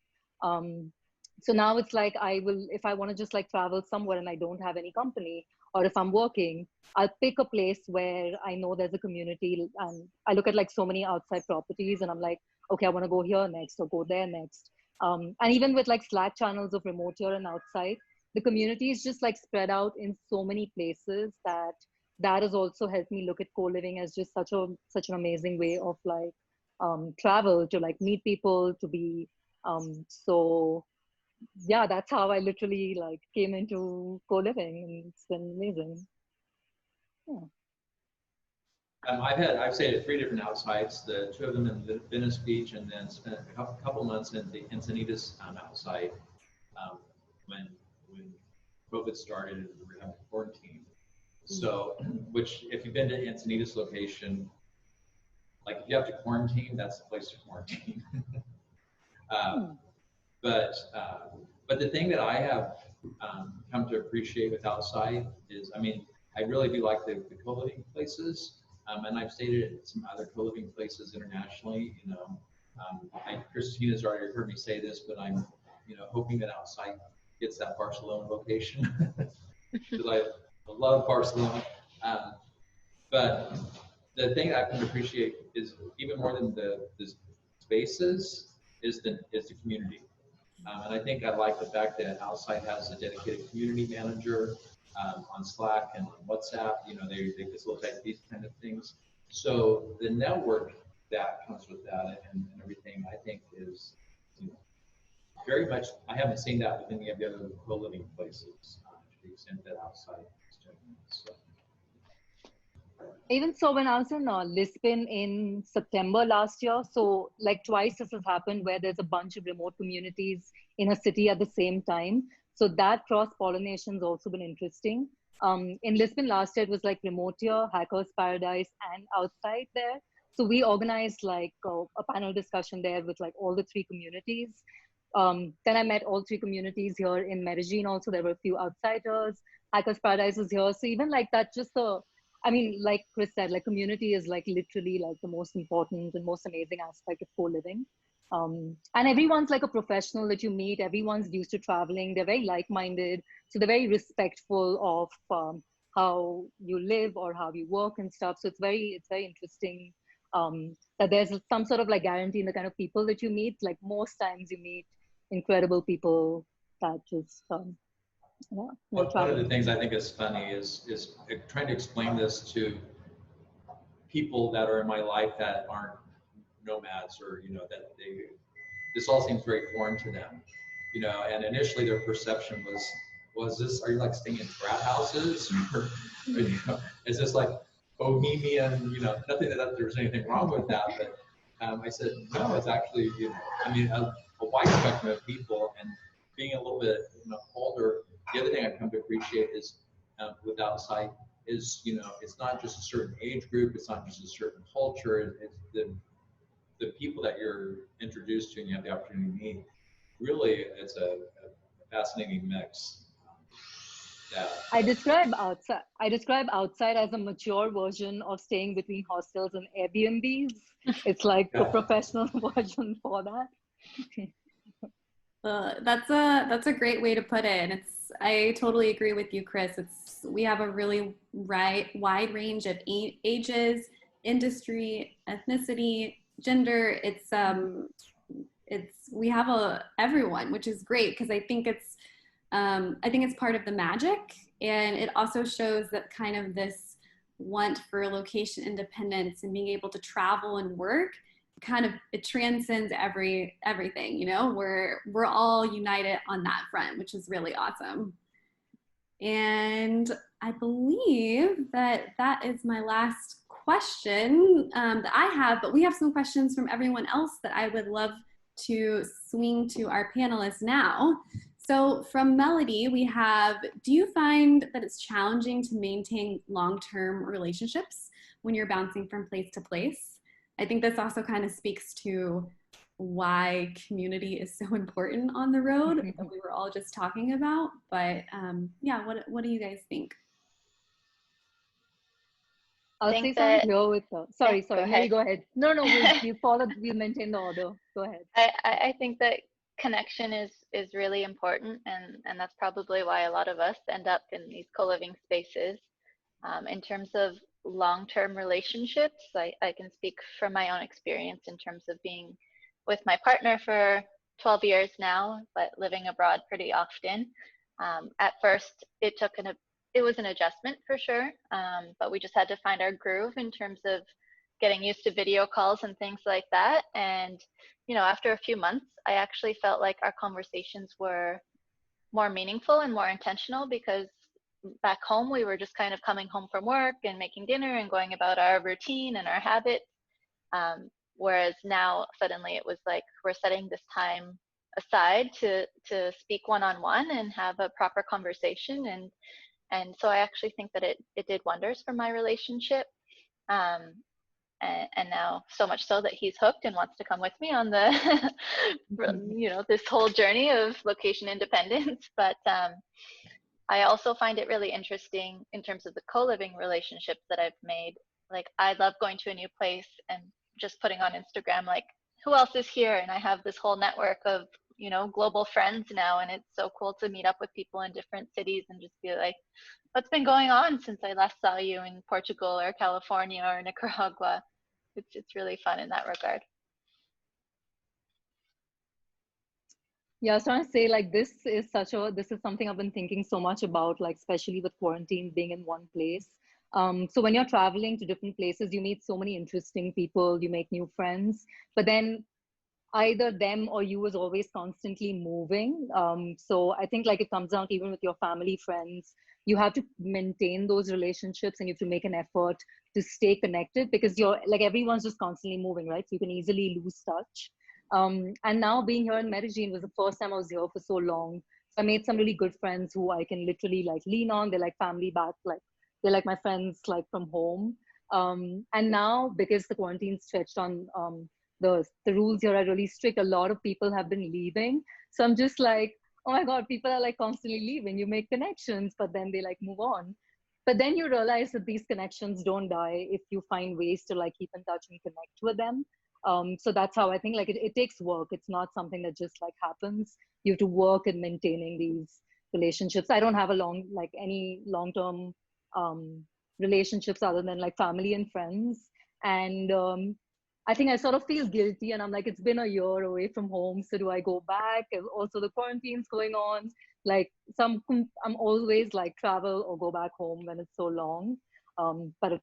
So now it's like I will, if I want to just like travel somewhere and I don't have any company, or if I'm working, I'll pick a place where I know there's a community, and I look at like so many outside properties and I'm like, okay, I want to go here next or go there next. And even with like Slack channels of remote here and outside, the community is just like spread out in so many places that has also helped me look at co-living as just such an amazing way of like travel, to like meet people, to be so yeah, that's how I literally like came into co-living, and it's been amazing. Yeah. I've stayed at 3 different outsites, the 2 of them in Venice Beach, and then spent a couple months in the Encinitas outsite when COVID started and we were having quarantine. So, which if you've been to Encinitas location, like if you have to quarantine, that's the place to quarantine. But the thing that I have come to appreciate with Outsite is, I mean, I really do like the co-living places, and I've stayed at some other co-living places internationally. You know, Christina's already heard me say this, but I'm, you know, hoping that Outsite gets that Barcelona location because I love Barcelona. But the thing that I've come to appreciate is even more than the spaces is the community. And I think I like the fact that Outsite has a dedicated community manager on Slack and on WhatsApp. You know, they facilitate these kind of things. So the network that comes with that and everything, I think is, you know, very much, I haven't seen that with any of the other co-living places to the extent that Outsite is doing it. So. Even so, when I was in Lisbon in September last year, so like twice this has happened where there's a bunch of remote communities in a city at the same time. So that cross-pollination has also been interesting. In Lisbon last year, it was like remote here, Hackers Paradise, and Outsite there. So we organized like a panel discussion there with like all the 3 communities. Then I met all 3 communities here in Medellin also. There were a few outsiders. Hackers Paradise was here. So even like that, just I mean, like Chris said, like community is like literally like the most important and most amazing aspect of co-living. And everyone's like a professional that you meet. Everyone's used to traveling. They're very like-minded. So they're very respectful of how you live or how you work and stuff. So it's very interesting that there's some sort of like guarantee in the kind of people that you meet. Like most times you meet incredible people that just, yeah, one of the things I think is funny is trying to explain this to people that are in my life that aren't nomads, or, you know, that this all seems very foreign to them, you know, and initially their perception was this, are you like staying in frat houses, or you know, is this like bohemian, you know, nothing that there's anything wrong with that, but I said, no, it's actually, you know, I mean, a wide spectrum of people, and being a little bit, you know, older. The other thing I've come to appreciate is with Outsite is, you know, it's not just a certain age group, it's not just a certain culture, it's the people that you're introduced to and you have the opportunity to meet. Really, it's a fascinating mix. I describe Outsite as a mature version of staying between hostels and Airbnbs. It's like a professional version for that. That's a great way to put it. I totally agree with you, Chris. We have a really wide range of ages, industry, ethnicity, gender. We have everyone, which is great, because I think it's part of the magic, and it also shows that kind of this want for location independence and being able to travel and work, kind of, it transcends everything, you know. We're all united on that front, which is really awesome. And I believe that is my last question that I have, but we have some questions from everyone else that I would love to swing to our panelists now. So from Melody, we have, do you find that it's challenging to maintain long-term relationships when you're bouncing from place to place? I think this also kind of speaks to why community is so important on the road that we were all just talking about. But yeah, what do you guys think? I'll say think something that, here with yeah, sorry, go Mary, ahead. go ahead. No, we'll maintain the order. Go ahead. I think that connection is really important, and that's probably why a lot of us end up in these co-living spaces. In terms of long-term relationships, I can speak from my own experience in terms of being with my partner for 12 years now, but living abroad pretty often. At first, it was an adjustment for sure, but we just had to find our groove in terms of getting used to video calls and things like that. And after a few months, I actually felt like our conversations were more meaningful and more intentional, because back home we were just kind of coming home from work and making dinner and going about our routine and our habits, whereas now suddenly it was like we're setting this time aside to speak one-on-one and have a proper conversation. And so I actually think that it did wonders for my relationship. And now so much so that he's hooked and wants to come with me on the this whole journey of location independence. But I also find it really interesting in terms of the co-living relationships that I've made. Like, I love going to a new place and just putting on Instagram, like, who else is here? And I have this whole network of, global friends now. And it's so cool to meet up with people in different cities and just be like, what's been going on since I last saw you in Portugal or California or Nicaragua? It's really fun in that regard. Yeah, I was trying to say, like, this is something I've been thinking so much about, like, especially with quarantine being in one place. So when you're traveling to different places, you meet so many interesting people, you make new friends, but then either them or you is always constantly moving. So I think, like, it comes down to, even with your family, friends, you have to maintain those relationships and you have to make an effort to stay connected, because you're like, everyone's just constantly moving, right? So you can easily lose touch. And now being here in Medellin was the first time I was here for so long. So I made some really good friends who I can literally like lean on. They're like family back, like they're like my friends like from home. And now, because the quarantine stretched on, the rules here are really strict, a lot of people have been leaving. So I'm just like, oh my God, people are like constantly leaving. You make connections, but then they like move on. But then you realize that these connections don't die if you find ways to like keep in touch and connect with them. So that's how I think, like, it takes work. It's not something that just like happens. You have to work at maintaining these relationships. I don't have any long-term relationships other than like family and friends. And I think I sort of feel guilty, and I'm like, it's been a year away from home. So do I go back? And also the quarantine's going on. Like, I'm always like travel or go back home when it's so long. But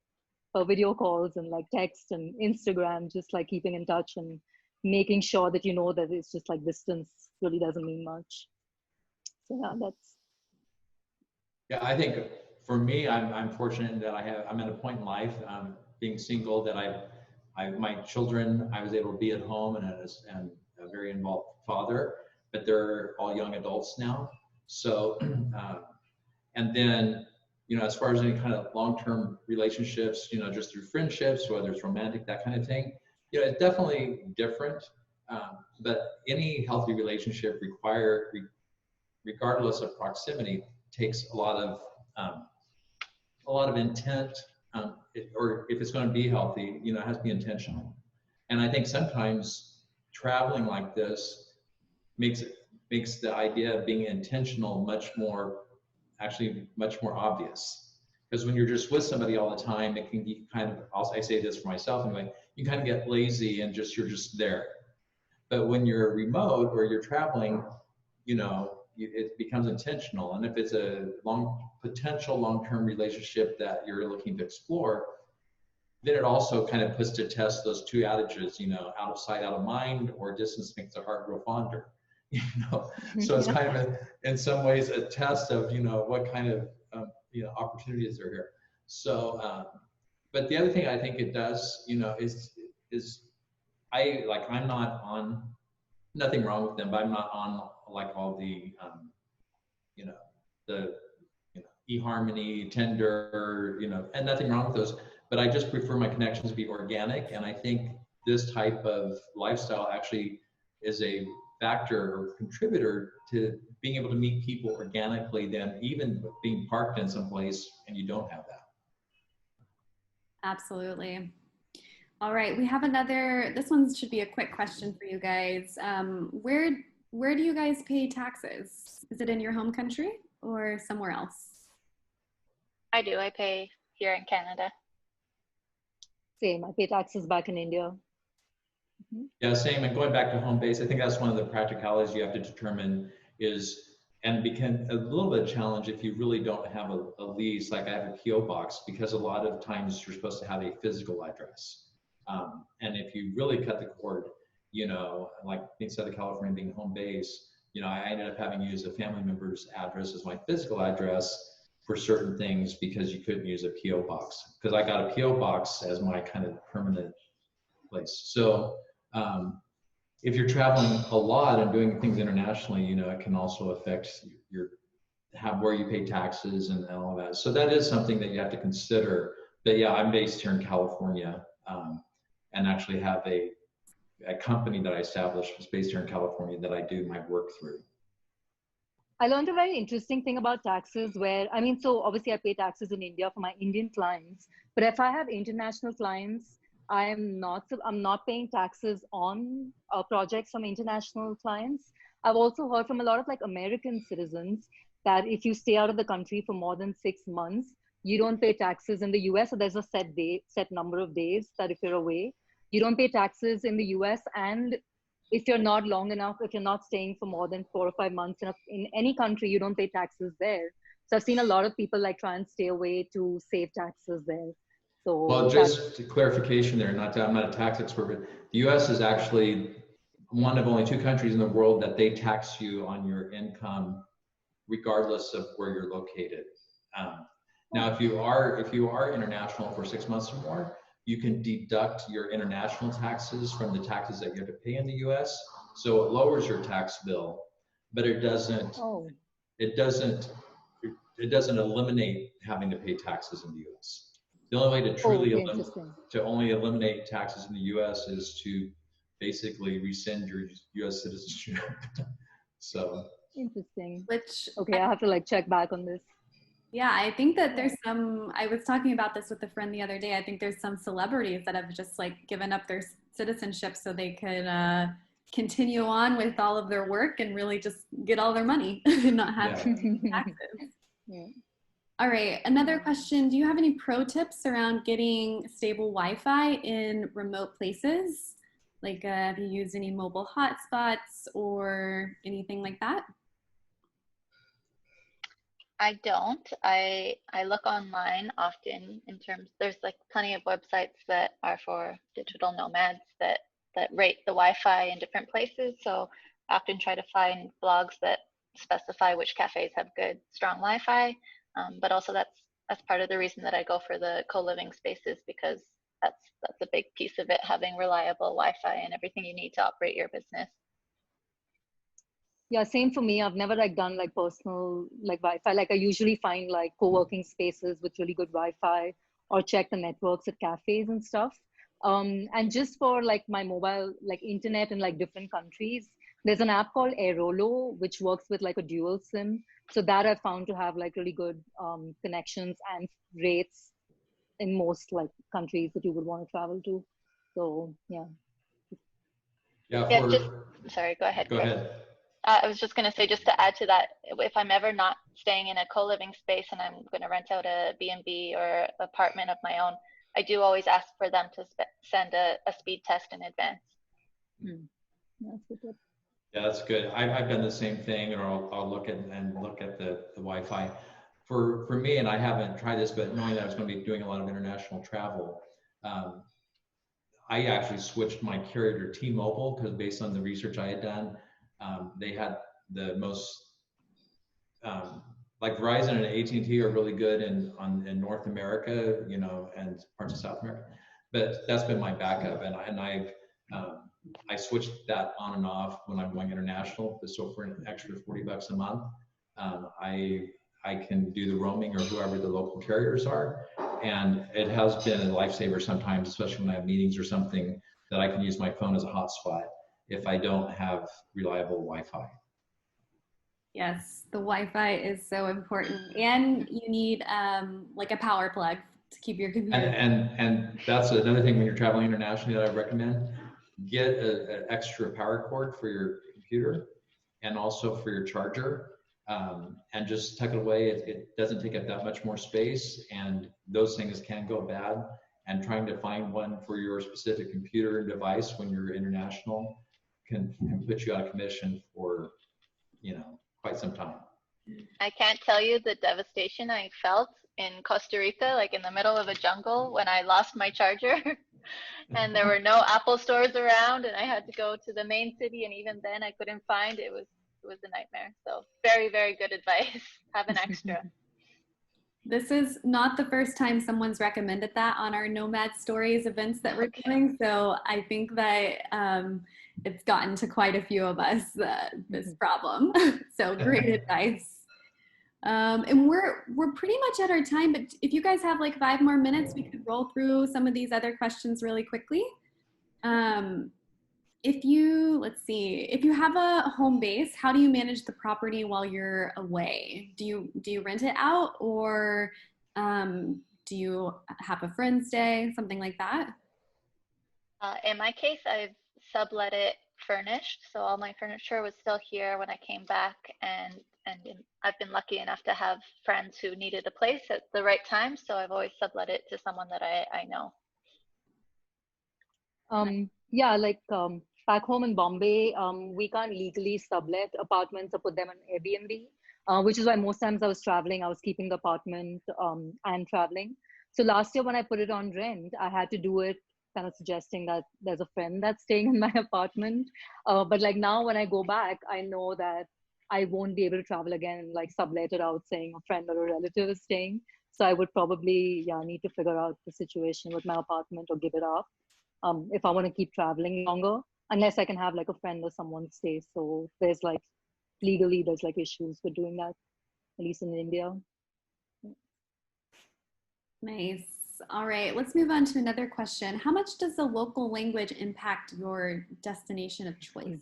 for video calls and like text and Instagram, just like keeping in touch and making sure that that it's just like distance really doesn't mean much. So yeah, that's. Yeah, I think for me, I'm fortunate that I'm at a point in life, being single, that my children, I was able to be at home and a very involved father, but they're all young adults now. So, and then, as far as any kind of long-term relationships, just through friendships, whether it's romantic, that kind of thing, it's definitely different. But any healthy relationship regardless of proximity, takes a lot of intent, or if it's going to be healthy, it has to be intentional. And I think sometimes traveling like this makes the idea of being intentional much more obvious. Because when you're just with somebody all the time, it can be kind of, I say this for myself anyway, you kind of get lazy and you're just there. But when you're remote or you're traveling, it becomes intentional. And if it's a potential long-term relationship that you're looking to explore, then it also kind of puts to test those two adages, out of sight, out of mind, or distance makes the heart grow fonder. So it's kind of in some ways a test of what kind of opportunities are here. So but the other thing I think it does is I'm not on, nothing wrong with them, but I'm not on like all the the eHarmony, Tinder, and nothing wrong with those, but I just prefer my connections to be organic. And I think this type of lifestyle actually is a factor or contributor to being able to meet people organically than even being parked in some place and you don't have that. Absolutely. All right, we have another, this one should be a quick question for you guys. Where do you guys pay taxes? Is it in your home country or somewhere else? I do. I pay here in Canada. Same. I pay taxes back in India. Yeah, same. And going back to home base, I think that's one of the practicalities you have to determine is, and become a little bit of a challenge if you really don't have a lease, like I have a PO box, because a lot of times you're supposed to have a physical address. And if you really cut the cord, you know, like instead of California being home base, you know, I ended up having to use a family member's address as my physical address for certain things because you couldn't use a PO box, because I got a PO box as my kind of permanent place. So if you're traveling a lot and doing things internationally, you know, it can also affect your where you pay taxes and all of that. So that is something that you have to consider. But yeah, I'm based here in California, and actually have a company that I established was based here in California that I do my work through. I learned a very interesting thing about taxes where, I mean, so obviously I pay taxes in India for my Indian clients, but if I have international clients, I'm not paying taxes on projects from international clients. I've also heard from a lot of like American citizens that if you stay out of the country for more than 6 months, you don't pay taxes in the US. So there's a set number of days that if you're away, you don't pay taxes in the US. And if you're not long enough, if you're not staying for more than 4 or 5 months in any country, you don't pay taxes there. So I've seen a lot of people like try and stay away to save taxes there. So well, just to clarification there, I'm not a tax expert, but the US is actually one of only 2 countries in the world that they tax you on your income regardless of where you're located. Now, if you are international for 6 months or more, you can deduct your international taxes from the taxes that you have to pay in the US. So it lowers your tax bill, but it doesn't eliminate having to pay taxes in the US. The only way to truly eliminate taxes in the US is to basically rescind your US citizenship. So interesting. Which okay, I have to like check back on this. Yeah, I think that there's I was talking about this with a friend the other day. I think there's some celebrities that have just like given up their citizenship so they could continue on with all of their work and really just get all their money and not have taxes. Yeah. All right, another question. Do you have any pro tips around getting stable Wi-Fi in remote places? Like have you used any mobile hotspots or anything like that? I don't. I look online often in terms, there's like plenty of websites that are for digital nomads that rate the Wi-Fi in different places. So I often try to find blogs that specify which cafes have good, strong Wi-Fi. But also that's part of the reason that I go for the co-living spaces, because that's a big piece of it, having reliable Wi-Fi and everything you need to operate your business. Yeah, same for me. I've never like done like personal like Wi-Fi. Like I usually find like co-working spaces with really good Wi-Fi or check the networks at cafes and stuff. And just for like my mobile like internet in like different countries, there's an app called Airolo which works with like a dual SIM. So that I found to have like really good connections and rates in most like countries that you would want to travel to. So yeah. Sorry, go ahead. Go ahead. I was just going to say, just to add to that, if I'm ever not staying in a co-living space and I'm going to rent out a B&B or apartment of my own, I do always ask for them to send a speed test in advance. That's good. Yeah, that's good. I've done the same thing, or I'll look at the Wi-Fi. For me, and I haven't tried this, but knowing that I was going to be doing a lot of international travel, I actually switched my carrier to T-Mobile because based on the research I had done, they had the most, like Verizon and AT&T are really good in North America, you know, and parts of South America. But that's been my backup, and I switched that on and off when I'm going international. So for an extra $40 a month, I can do the roaming or whoever the local carriers are, and it has been a lifesaver sometimes, especially when I have meetings or something that I can use my phone as a hotspot if I don't have reliable Wi-Fi. Yes, the Wi-Fi is so important, and you need like a power plug to keep your computer. And that's another thing when you're traveling internationally that I recommend. Get an extra power cord for your computer and also for your charger, and just tuck it away. It doesn't take up that much more space, and those things can go bad. And trying to find one for your specific computer and device when you're international can put you out of commission for, you know, quite some time. I can't tell you the devastation I felt in Costa Rica, like in the middle of a jungle, when I lost my charger and there were no Apple stores around, and I had to go to the main city, and even then I couldn't find it. It was a nightmare. So very, very good advice. Have an extra. This is not the first time someone's recommended that on our Nomad Stories events that we're doing. So I think that it's gotten to quite a few of us, this problem. So great advice. And we're pretty much at our time, but if you guys have like 5 more minutes, we could roll through some of these other questions really quickly. If you have a home base, how do you manage the property while you're away? Do you rent it out, or do you have a friend stay, something like that? In my case, I've sublet it furnished, so all my furniture was still here when I came back, and I've been lucky enough to have friends who needed a place at the right time, so I've always sublet it to someone that I know. Yeah, like back home in Bombay, we can't legally sublet apartments or put them on Airbnb, which is why most times I was traveling, I was keeping the apartment and traveling. So last year when I put it on rent, I had to do it kind of suggesting that there's a friend that's staying in my apartment. But like now when I go back, I know that I won't be able to travel again and like sublet it out saying a friend or a relative is staying. So I would probably need to figure out the situation with my apartment or give it up if I want to keep traveling longer, unless I can have like a friend or someone stay. So there's like legally there's like issues with doing that, at least in India. Nice. All right, let's move on to another question. How much does the local language impact your destination of choice?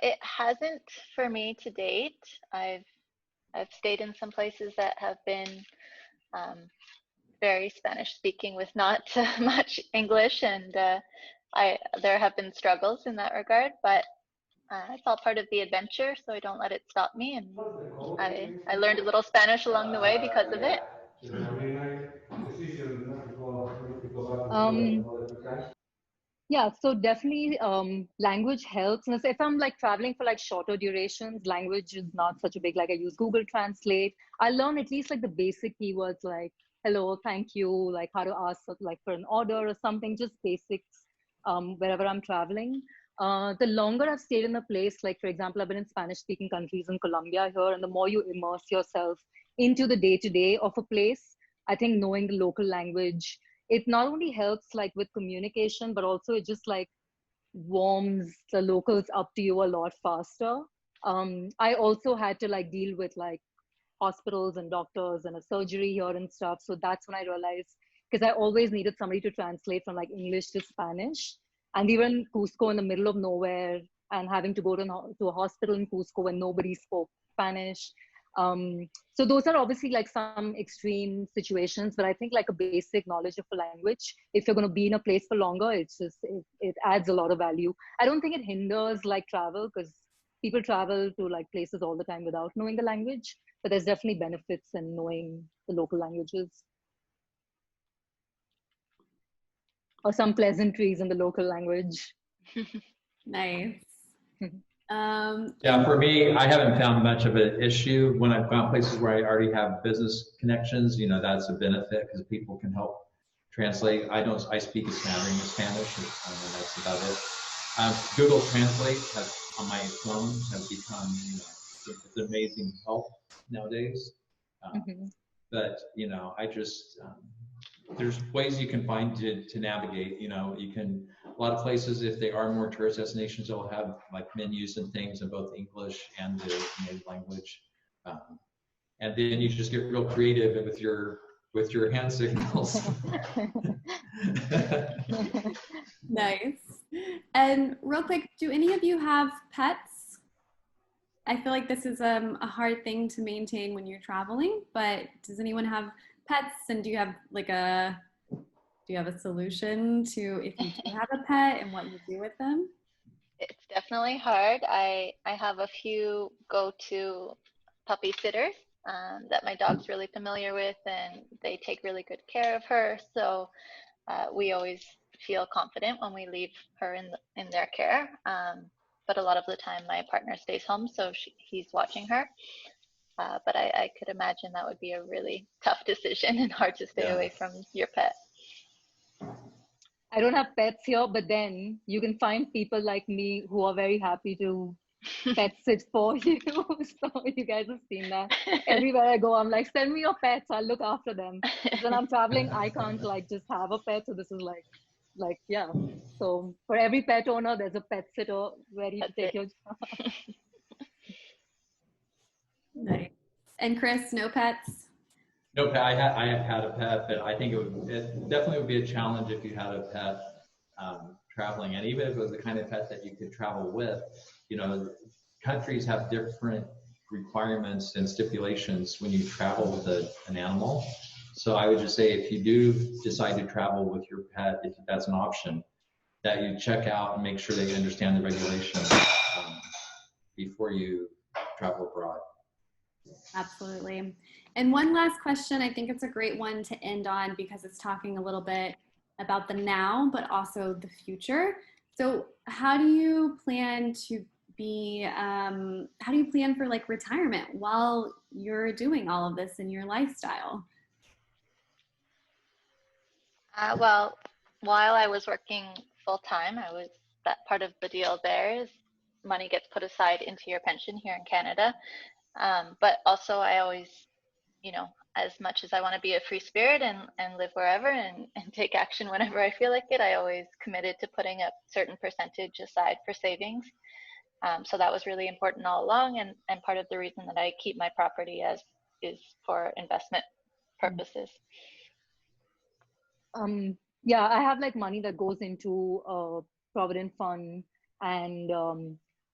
It hasn't for me to date. I've stayed in some places that have been very Spanish speaking with not much English, and there have been struggles in that regard, but it's all part of the adventure, so I don't let it stop me, and I learned a little Spanish along the way because of it. Yeah, so definitely language helps. And if I'm like traveling for like shorter durations, language is not such a big, like I use Google Translate. I learn at least like the basic keywords like hello, thank you, like how to ask like for an order or something, just basics wherever I'm traveling. The longer I've stayed in a place, like for example, I've been in Spanish speaking countries in Colombia here, and the more you immerse yourself into the day-to-day of a place, I think knowing the local language, it not only helps like with communication, but also it just like warms the locals up to you a lot faster. I also had to like deal with like hospitals and doctors and a surgery here and stuff. So that's when I realized, because I always needed somebody to translate from like English to Spanish. And we were in Cusco in the middle of nowhere and having to go to a hospital in Cusco when nobody spoke Spanish. So those are obviously like some extreme situations, but I think like a basic knowledge of a language, if you're going to be in a place for longer, it's just, it adds a lot of value. I don't think it hinders like travel, because people travel to like places all the time without knowing the language, but there's definitely benefits in knowing the local languages. Or some pleasantries in the local language. Nice. Yeah, for me, I haven't found much of an issue when I've gone places where I already have business connections. You know, that's a benefit because people can help translate. I speak a smattering of Spanish, and that's about it. Google Translate on my phone has become, you know, it's an amazing help nowadays. But you know, I just there's ways you can find to navigate. You know, you can, a lot of places, if they are more tourist destinations, they'll have like menus and things in both English and the native language. And then you just get real creative with your with your hand signals. Nice. And real quick, do any of you have pets? I feel like this is a hard thing to maintain when you're traveling, but does anyone have pets, and do you have a solution to if you do have a pet and what you do with them? It's definitely hard. I have a few go-to puppy sitters that my dog's really familiar with, and they take really good care of her. So we always feel confident when we leave her in their care. But a lot of the time, my partner stays home, so he's watching her. But I could imagine that would be a really tough decision and hard to stay away from your pet. I don't have pets here, but then you can find people like me who are very happy to pet sit for you. So you guys have seen that. Everywhere I go, I'm like, send me your pets, I'll look after them. When I'm traveling, I can't like just have a pet. So this is like, yeah. So for every pet owner, there's a pet sitter ready to take your job. Nice. And Chris, no pets? No pet. I have had a pet, but I think it definitely would be a challenge if you had a pet traveling, and even if it was the kind of pet that you could travel with. You know, countries have different requirements and stipulations when you travel with an animal. So I would just say, if you do decide to travel with your pet, if that's an option, that you check out and make sure that you understand the regulations before you travel abroad. Absolutely. And one last question, I think it's a great one to end on because it's talking a little bit about the now, but also the future. So how do you plan for like retirement while you're doing all of this in your lifestyle? Well, while I was working full-time, that part of the deal there is money gets put aside into your pension here in Canada. But also I always, as much as I want to be a free spirit and live wherever and take action whenever I feel like it, I always committed to putting a certain percentage aside for savings. So that was really important all along, and part of the reason that I keep my property is for investment purposes. Yeah, I have like money that goes into a provident fund, and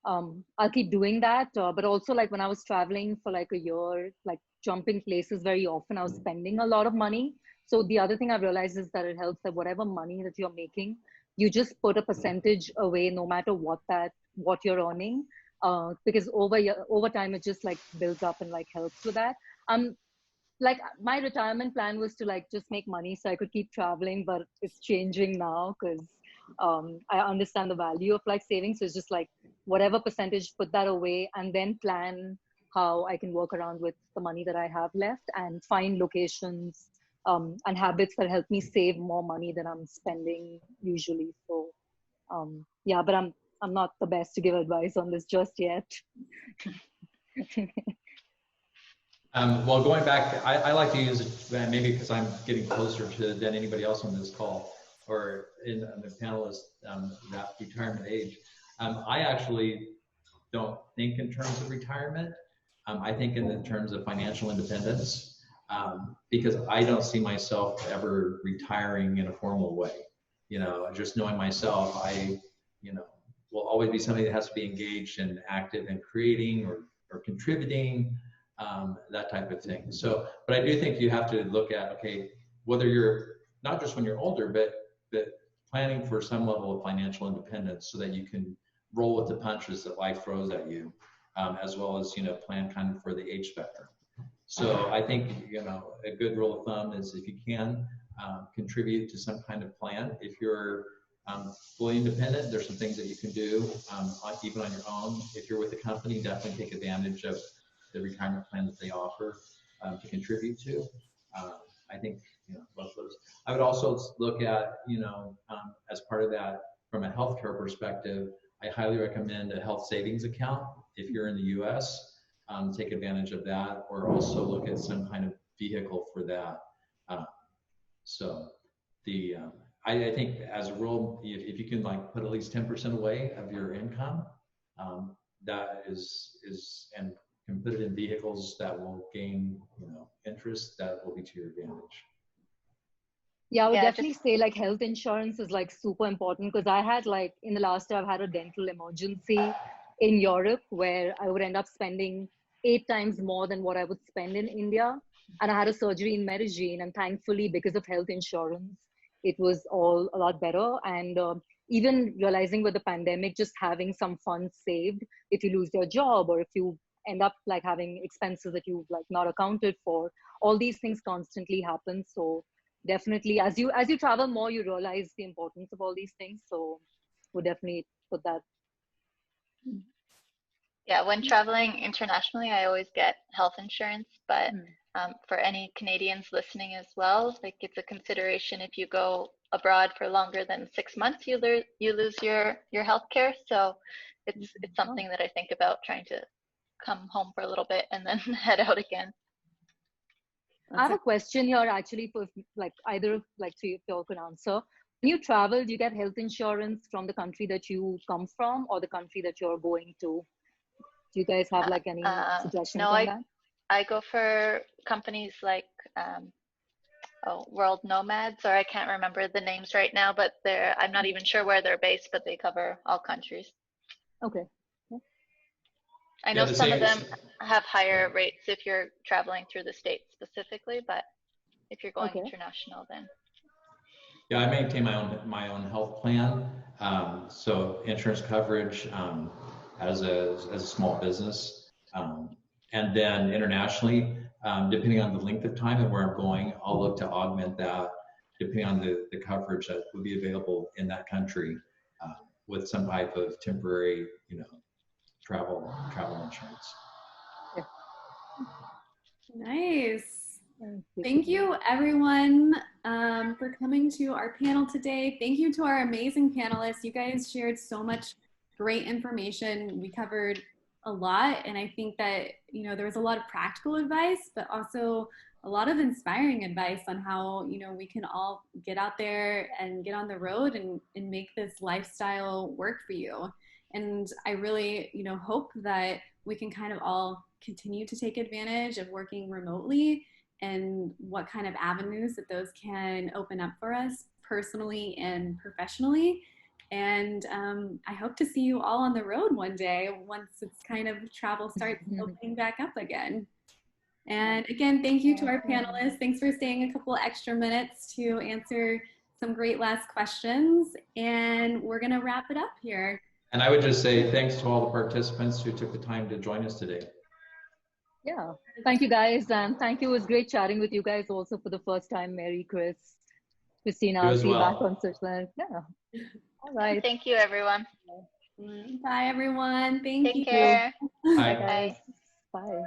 I'll keep doing that. But also, like when I was traveling for like a year, like jumping places very often, I was spending a lot of money. So the other thing I've realized is that it helps that whatever money that you're making, you just put a percentage away, no matter what you're earning, because over time it just like builds up and like helps with that. Like my retirement plan was to like just make money so I could keep traveling, but it's changing now because I understand the value of like saving. So it's just like whatever percentage, put that away, and then plan how I can work around with the money that I have left and find locations and habits that help me save more money than I'm spending usually. So yeah, but I'm not the best to give advice on this just yet. Well, going back, I like to use it maybe because I'm getting closer than anybody else on this call or in the panelists, that retirement age. I actually don't think in terms of retirement. I think in terms of financial independence, because I don't see myself ever retiring in a formal way. You know, just knowing myself, I, will always be somebody that has to be engaged and active in creating or contributing, that type of thing. So, but I do think you have to look at, okay, whether you're not just when you're older, but planning for some level of financial independence so that you can roll with the punches that life throws at you, as well as, plan kind of for the age spectrum. So I think, a good rule of thumb is if you can contribute to some kind of plan. If you're fully independent, there's some things that you can do even on your own. If you're with a company, definitely take advantage of the retirement plan that they offer to contribute to. I think, both of those. I would also look at, as part of that, from a healthcare perspective, I highly recommend a health savings account if you're in the U.S. Take advantage of that, or also look at some kind of vehicle for that. So I think as a rule, if you can like put at least 10% away of your income, that is and can put it in vehicles that will gain, interest, that will be to your advantage. Yeah, I would Yeah, definitely say like health insurance is like super important, because I had like in the last year, I've had a dental emergency in Europe where I would end up spending 8 times more than what I would spend in India. And I had a surgery in Medellin, and thankfully, because of health insurance, it was all a lot better. And even realizing with the pandemic, just having some funds saved if you lose your job, or if you end up like having expenses that you've like not accounted for, all these things constantly happen. So definitely, as you travel more, you realize the importance of all these things. So we'll definitely put that. Yeah, when traveling internationally, I always get health insurance, but for any Canadians listening as well, like it's a consideration if you go abroad for longer than 6 months, you lose your health care. So it's something that I think about, trying to come home for a little bit and then head out again. I have a question here actually for like either like three of y'all could answer. When you travel, do you get health insurance from the country that you come from or the country that you're going to? Do you guys have like any suggestions on that? I go for companies like World Nomads, or I can't remember the names right now, but I'm not even sure where they're based, but they cover all countries. Okay. I know some of them have higher rates if you're traveling through the States specifically, but if you're going international, then. Yeah, I maintain my own health plan. So insurance coverage as a small business. And then internationally, depending on the length of time and where I'm going, I'll look to augment that depending on the coverage that would be available in that country with some type of temporary, travel insurance. Nice. Thank you, everyone, for coming to our panel today. Thank you to our amazing panelists. You guys shared so much great information. We covered a lot, and I think that there was a lot of practical advice, but also a lot of inspiring advice on how we can all get out there and get on the road and make this lifestyle work for you. And I really hope that we can kind of all continue to take advantage of working remotely, and what kind of avenues that those can open up for us personally and professionally. And I hope to see you all on the road one day once it's kind of travel starts opening back up again. And again, thank you to our panelists. Thanks for staying a couple extra minutes to answer some great last questions. And we're gonna wrap it up here. And I would just say thanks to all the participants who took the time to join us today. Yeah, thank you guys, and thank you. It was great chatting with you guys also for the first time. Mary, Chris, Christina, I'll see you back on Switzerland. Yeah. All right. Thank you, everyone. Bye, everyone. Thank you. Take care. Bye. Bye, guys. Bye.